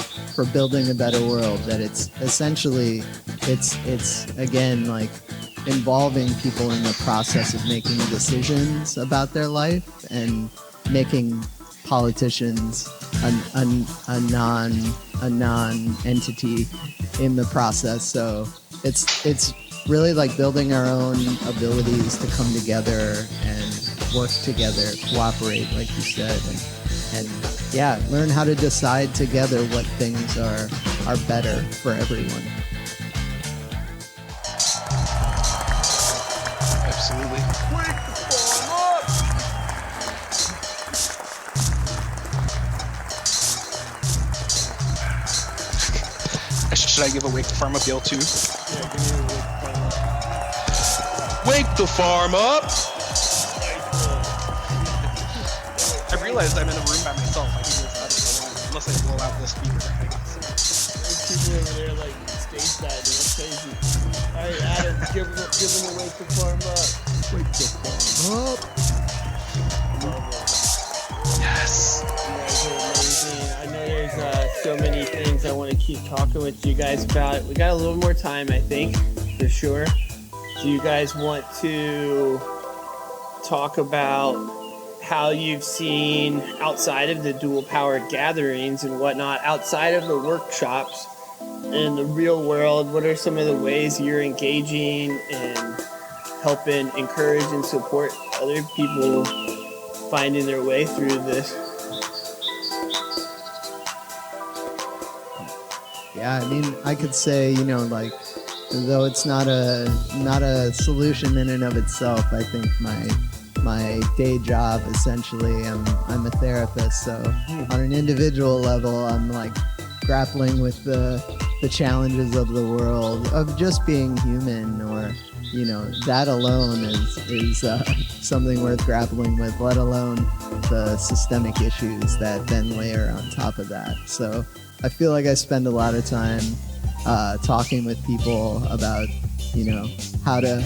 building a better world. That it's essentially it's again involving people in the process of making decisions about their life and making politicians a non-entity in the process. So it's really building our own abilities to come together and work together, cooperate, like you said, and learn how to decide together what things are better for everyone. Absolutely. Should I give a Wake the Farm Up yell too? Yeah, give me a wake the farm up. Wake the farm up! I realized I'm in a room by myself. I can hear that unless I blow out the speaker. I guess. There's people over there like stateside, and it's crazy. All right, Adam, give him a wake the farm up. Wake the farm up. Yes. You guys are amazing. I know there's so many things I want to keep talking with you guys about. We got a little more time, I think, for sure. Do you guys want to talk about how you've seen outside of the dual power gatherings and whatnot, outside of the workshops in the real world? What are some of the ways you're engaging and helping encourage and support other people finding their way through this? Yeah, I mean, I could say, like, though it's not a solution in and of itself, I think my day job, essentially, I'm a therapist, so on an individual level, I'm like grappling with the challenges of the world, of just being human, or that alone is something worth grappling with, let alone the systemic issues that then layer on top of that. So I feel like I spend a lot of time talking with people about how to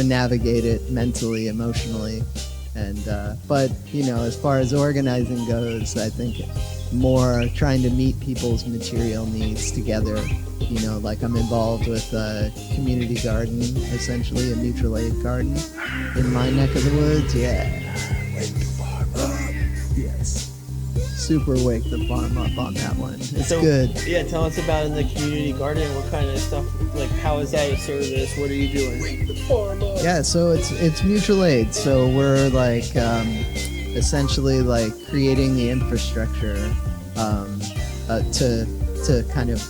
navigate it mentally, emotionally, and but as far as organizing goes, I think more trying to meet people's material needs together. Like I'm involved with a community garden, essentially a mutual aid garden in my neck of the woods. Yeah. Wake the farm up. Yes. Super wake the farm up on that one. It's good. Yeah, tell us about in the community garden. What kind of stuff, like how is that a service? What are you doing? Wake the farm up. Yeah, so it's mutual aid. So we're like essentially like creating the infrastructure to kind of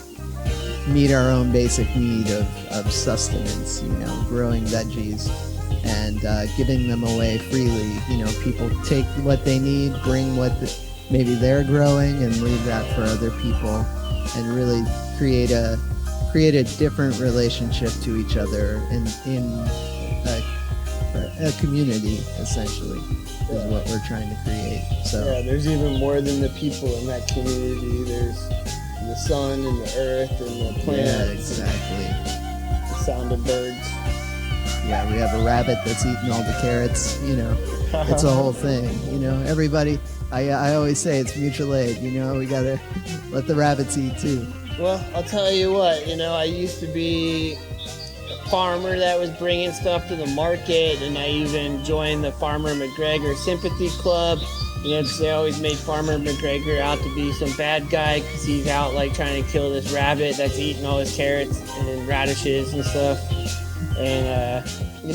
meet our own basic need of sustenance, growing veggies and giving them away freely. People take what they need, bring what maybe they're growing, and leave that for other people, and really create a different relationship to each other in a community, essentially, is what we're trying to create. So yeah, there's even more than the people in that community. There's the sun and the earth and the plants. Yeah, exactly. The sound of birds. Yeah, we have a rabbit that's eating all the carrots. It's a whole thing. Everybody. I always say it's mutual aid. We gotta let the rabbits eat too. Well, I'll tell you what. I used to be a farmer that was bringing stuff to the market, and I even joined the Farmer McGregor Sympathy Club. They always made Farmer McGregor out to be some bad guy because he's out like trying to kill this rabbit that's eating all his carrots and radishes and stuff. And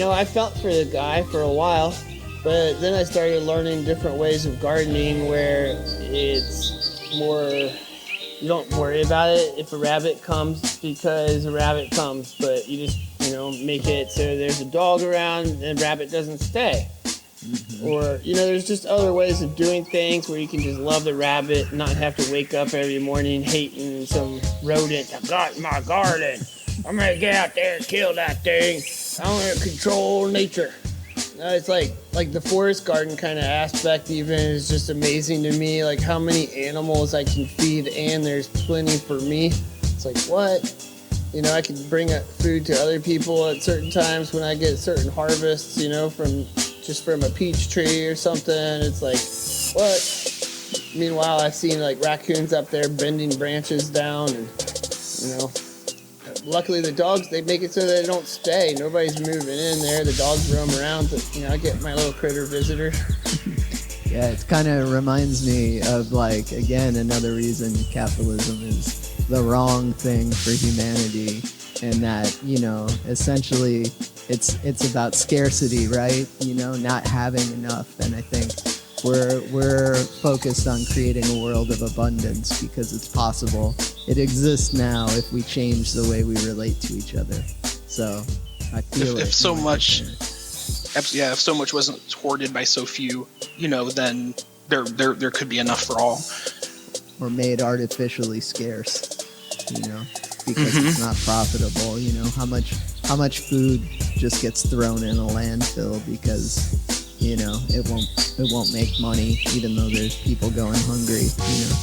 I felt for the guy for a while, but then I started learning different ways of gardening where it's more, you don't worry about it if a rabbit comes, because a rabbit comes, but you just make it so there's a dog around and the rabbit doesn't stay. Mm-hmm. Or, there's just other ways of doing things where you can just love the rabbit and not have to wake up every morning hating some rodent that got in my garden. I'm going to get out there and kill that thing. I'm going to control nature. It's like the forest garden kind of aspect even is just amazing to me. Like how many animals I can feed, and there's plenty for me. It's like, what? I can bring food to other people at certain times when I get certain harvests, from a peach tree or something. It's like, what? Meanwhile, I've seen like raccoons up there bending branches down, and luckily the dogs, they make it so they don't stay. Nobody's moving in there. The dogs roam around, but I get my little critter visitors. Yeah, it kind of reminds me of, like, again, another reason capitalism is the wrong thing for humanity, and that, essentially it's about scarcity, right? Not having enough. And I think we're focused on creating a world of abundance because it's possible. It exists now if we change the way we relate to each other. So I feel if so much wasn't hoarded by so few, then there could be enough for all. Or made artificially scarce, because it's not profitable. You know, how much food just gets thrown in a landfill because, you know, it won't make money, even though there's people going hungry, you know.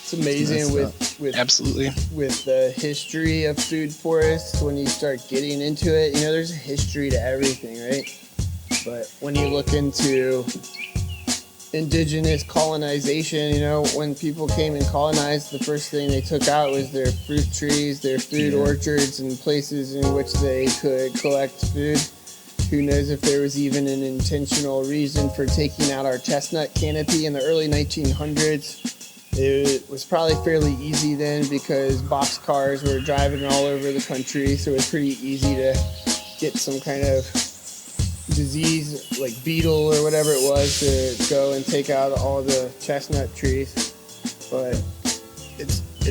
It's amazing with absolutely with the history of food forests. When you start getting into it, you know, there's a history to everything, right? But when you look into indigenous colonization, you know, when people came and colonized, the first thing they took out was their fruit trees, their food orchards, and places in which they could collect food. Who knows if there was even an intentional reason for taking out our chestnut canopy in the early 1900s. It was probably fairly easy then because boxcars were driving all over the country, so it was pretty easy to get some kind of disease like beetle or whatever it was to go and take out all the chestnut trees. But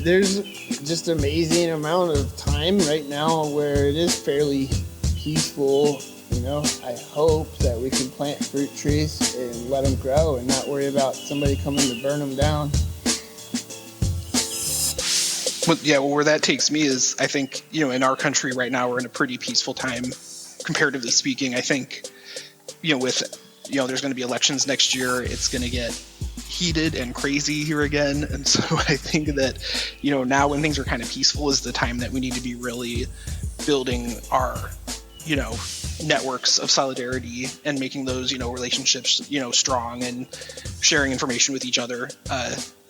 there's just amazing amount of time right now where it is fairly peaceful. You know, I hope that we can plant fruit trees and let them grow and not worry about somebody coming to burn them down. Well, where that takes me is, I think, you know, in our country right now, we're in a pretty peaceful time, comparatively speaking. I think, you know, there's going to be elections next year. It's going to get heated and crazy here again. And so I think that, you know, now when things are kind of peaceful is the time that we need to be really building our, you know, networks of solidarity and making those, you know, relationships, you know, strong and sharing information with each other.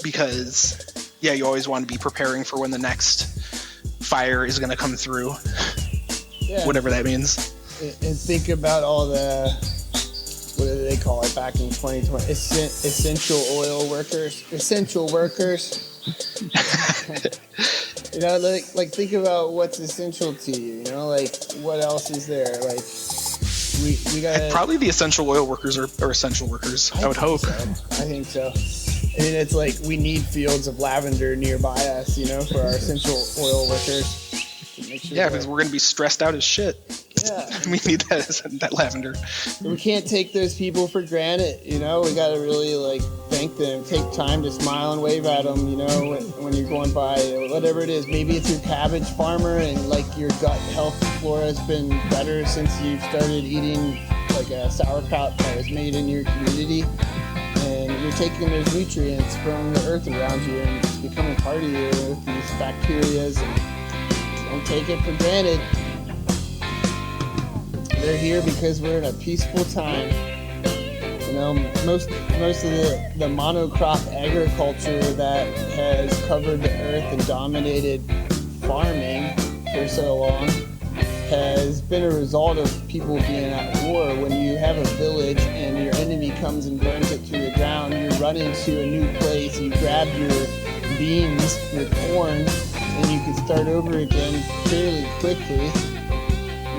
Because you always want to be preparing for when the next fire is going to come through, whatever that means. And think about all the, what do they call it back in 2020? Essential workers. You know, like think about what's essential to you. You know, like what else is there? Like we got probably the essential oil workers are essential workers. I would hope. So. I think so. I mean, it's like we need fields of lavender nearby us, you know, for our essential oil workers. To make sure because we're going to be stressed out as shit. Yeah. We need that lavender. We can't take those people for granted, you know. We got to really, like, thank them. Take time to smile and wave at them, you know, when you're going by, whatever it is. Maybe it's your cabbage farmer and, like, your gut health flora has been better since you've started eating, like, a sauerkraut that was made in your community. And you're taking those nutrients from the earth around you and it's becoming part of you with these bacterias. And don't take it for granted. They're here because we're in a peaceful time. You know, most of the monocrop agriculture that has covered the earth and dominated farming for so long has been a result of people being at war. When you have a village and your enemy comes and burns it to the ground, you're running to a new place, you grab your beans, your corn, and you can start over again fairly quickly.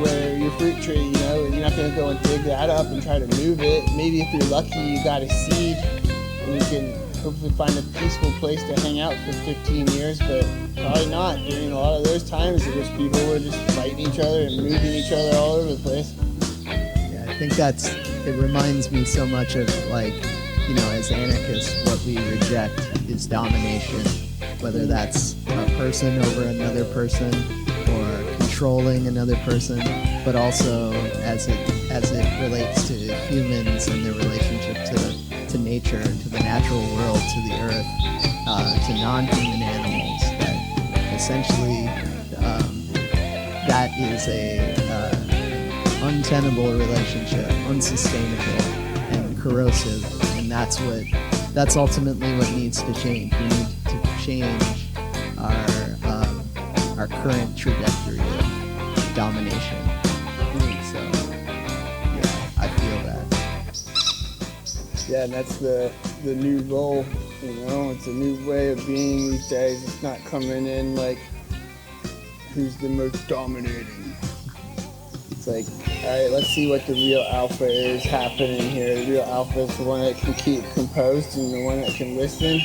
Where your fruit tree, you know, you're not going to go and dig that up and try to move it. Maybe if you're lucky, you got a seed and you can hopefully find a peaceful place to hang out for 15 years, but probably not. During a lot of those times, it was people were just fighting each other and moving each other all over the place. Yeah, I think it reminds me so much of, like, you know, as anarchists, what we reject is domination, whether that's a person over another person or controlling another person, but also as it relates to humans and their relationship to nature, to the natural world, to the earth, to non-human animals. That essentially that is a untenable relationship, unsustainable and corrosive, and that's ultimately what needs to change. We need to change our current trajectory of domination. So, yeah, I feel that. Yeah, and that's the new role, you know, it's a new way of being these days. It's not coming in like, who's the most dominating. It's like, alright, let's see what the real alpha is happening here. The real alpha is the one that can keep composed and the one that can listen.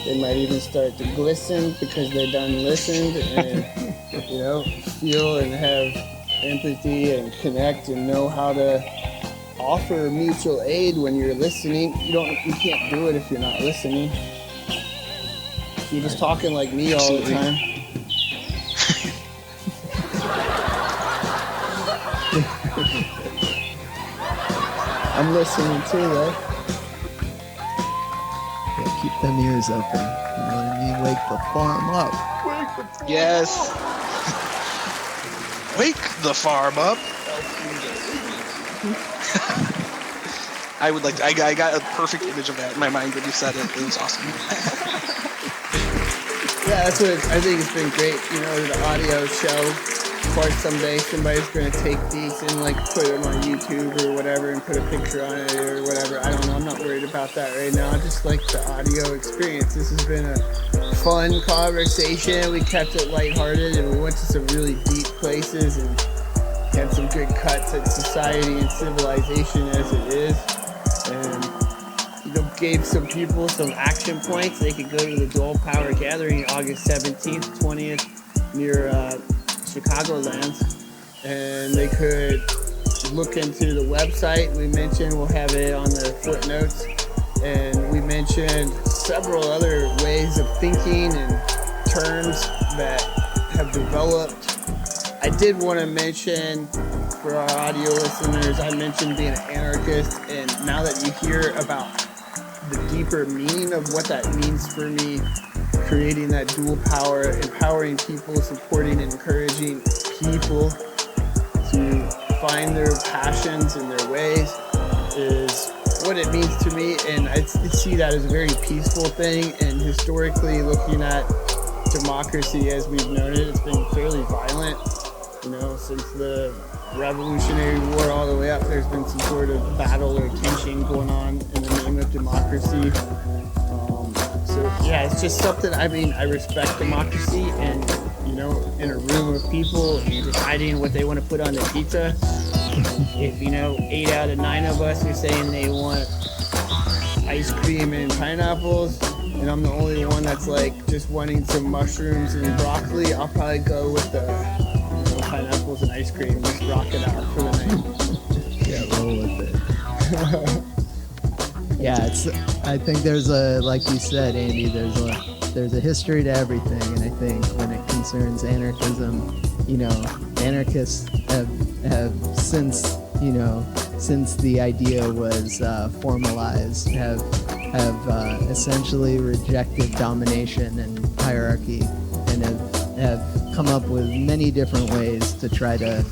They might even start to glisten because they done listened and, you know, feel and have empathy and connect and know how to offer mutual aid when you're listening. You can't do it if you're not listening. You're just talking like me all the time. I'm listening too, though. Yeah, keep them ears open. You know what I mean? Wake the farm up. Yes. Wake the farm up. I would like to, I got a perfect image of that in my mind when you said it. It was awesome. Yeah, that's what I think it's been great. You know, the audio show. Of course, someday somebody's going to take these and like put them on YouTube or whatever and put a picture on it or whatever. I don't know. I'm not worried about that right now. I just like the audio experience. This has been a fun conversation. We kept it lighthearted and we went to some really deep places and had some good cuts at society and civilization as it is. And gave some people some action points. They could go to the Dual Power Gathering August 17th, 20th near Chicagolands, and they could look into the website. We mentioned we'll have it on the footnotes, and we mentioned several other ways of thinking and terms that have developed. I did want to mention for our audio listeners, I mentioned being an anarchist, and now that you hear about the deeper meaning of what that means for me, creating that dual power, empowering people, supporting and encouraging people to find their passions and their ways is what it means to me. And I see that as a very peaceful thing. And historically, looking at democracy as we've known it, it's been fairly violent. You know, since the Revolutionary War all the way up, there's been some sort of battle or tension going on in the name of democracy. So yeah, it's just something, I mean, I respect democracy, and you know, in a room of people deciding what they want to put on their pizza, if you know 8 out of 9 of us are saying they want ice cream and pineapples, and I'm the only one that's like just wanting some mushrooms and broccoli, I'll probably go with the pineapples and ice cream, just rock it out for the night. Yeah, roll with it. Yeah, I think there's a, like you said, Andy, there's a history to everything, and I think when it concerns anarchism, you know, anarchists have since the idea was formalized, have essentially rejected domination and hierarchy, and have come up with many different ways to try to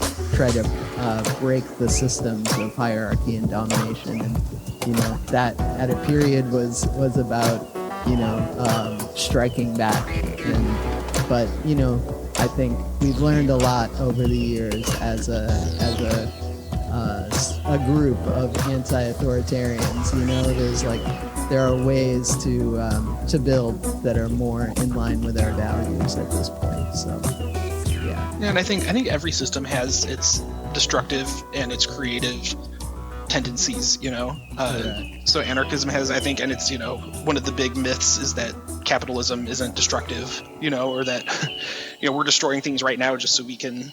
break the systems of hierarchy and domination. And you know, that at a period was about, you know, striking back. But you know, I think we've learned a lot over the years as a group of anti-authoritarians. You know, there are ways to build that are more in line with our values at this point. So yeah, and I think every system has its destructive and its creative tendencies, you know. So anarchism has, I think, and it's, you know, one of the big myths is that capitalism isn't destructive, you know, or that you know, we're destroying things right now just so we can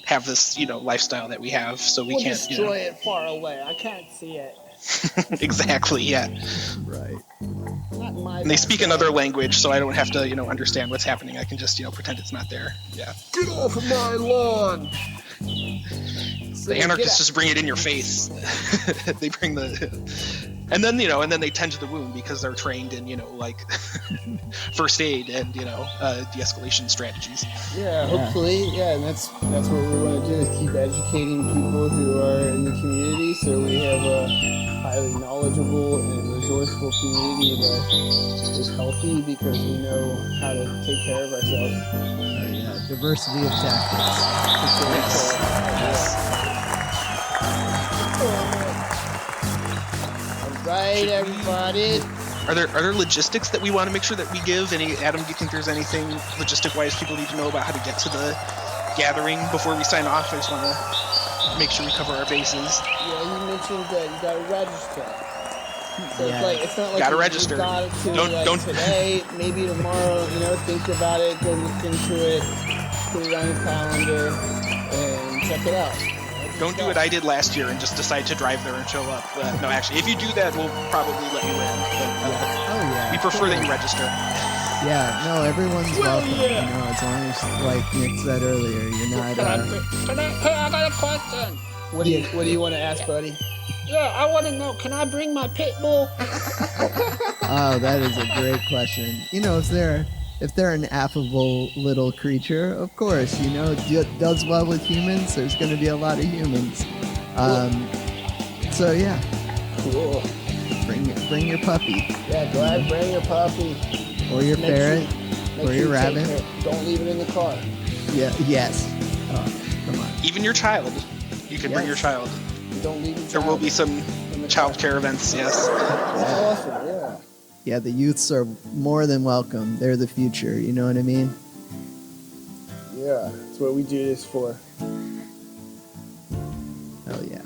have this, you know, lifestyle that we have, so we can't destroy it far away. I can't see it. Exactly, yeah. right. Not my And they speak another language, so I don't have to, you know, understand what's happening. I can just, you know, pretend it's not there. Yeah. Get off of my lawn. The anarchists just bring it in your face. They bring and then, you know, and then they tend to the wound because they're trained in, you know, like first aid and, you know, de-escalation strategies. Yeah, hopefully, yeah, and that's what we want to do, is keep educating people who are in the community, so we have a highly knowledgeable and resourceful community that is healthy because we know how to take care of ourselves. Yeah, diversity of tactics. Yes. Right, everybody. Are there logistics that we want to make sure that we give? Adam, do you think there's anything logistic-wise people need to know about how to get to the gathering before we sign off? I just want to make sure we cover our bases. Yeah, you mentioned that you got to register. So Yeah. it's not like Gotta you register. got to Don't today, maybe tomorrow, you know, think about it, go look into it, put it on your calendar, and check it out. Don't do what I did last year and just decide to drive there and show up. No, actually, if you do that, we'll probably let you in. But, we prefer that you register. Yeah, no, everyone's welcome. You know, as long as, like Nick said earlier, you're not. Hey, I got a question. What do you want to ask, buddy? Yeah, I want to know, can I bring my pit bull? Oh, that is a great question. You know, if they're an affable little creature, of course, you know, does well with humans, there's going to be a lot of humans. So yeah, Cool. bring your puppy Yeah, go ahead, bring your puppy. or your Make ferret Make or sure your you take rabbit. care. Don't leave it in the car. Yeah. Yes. Oh, come on. Even your child. You can bring your Yes. child. Don't leave your There will be some in the child car. care events, yes. That's awesome, yeah. Yeah, the youths are more than welcome. They're the future. You know what I mean? Yeah, that's what we do this for. Hell yeah.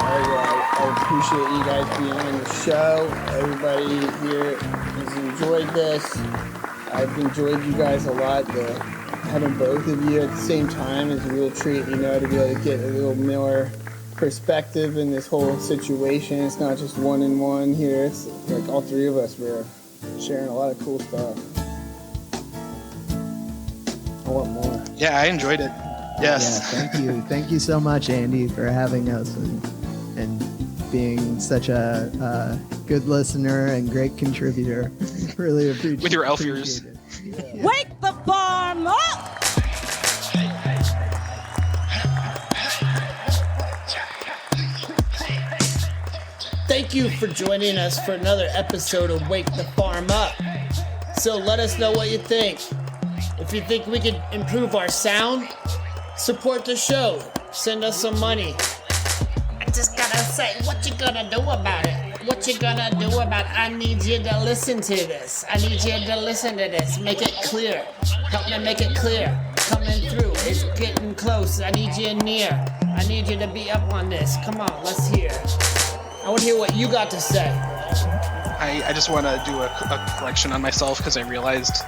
I appreciate you guys being on the show. Everybody here has enjoyed this. I've enjoyed you guys a lot. Having both of you at the same time is a real treat, you know, to be able to get a little more perspective in this whole situation. It's not just one-on-one here. It's like all three of us, we're sharing a lot of cool stuff. I want more. Yeah, I enjoyed it. Yes. Yeah, thank you. Thank you so much, Andy, for having us and being such a good listener and great contributor. Really appreciate it. With your elf ears. Wake the farm up! Thank you for joining us for another episode of Wake the Farm Up. So let us know what you think. If you think we could improve our sound, support the show. Send us some money. I just gotta say, what you gonna do about it? What you gonna do about it? I need you to listen to this. I need you to listen to this. Make it clear. Help me make it clear. Coming through. It's getting close. I need you near. I need you to be up on this. Come on, let's hear. I want to hear what you got to say. I just want to do a correction on myself because I realized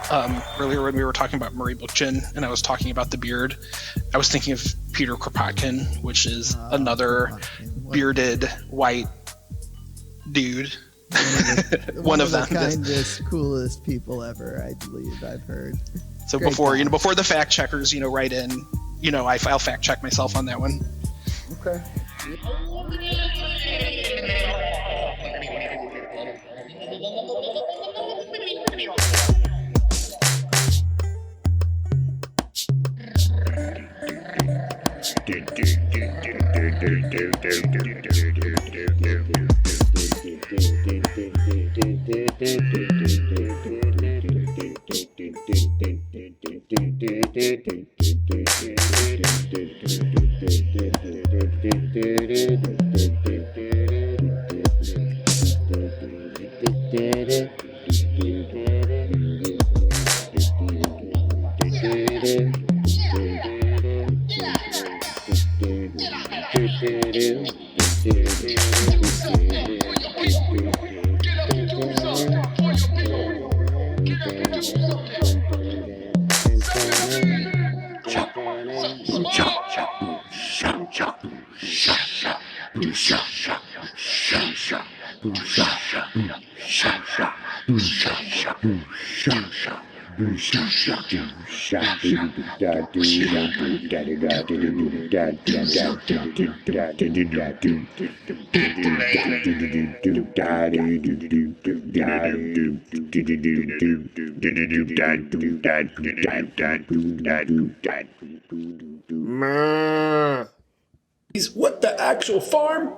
earlier when we were talking about Murray Bookchin and I was talking about the beard, I was thinking of Peter Kropotkin, which is another bearded white dude. One of them. The kindest, coolest people ever, I believe I've heard. So Great before guy. before the fact checkers, write in, I'll fact check myself on that one. Okay. What the actual farm?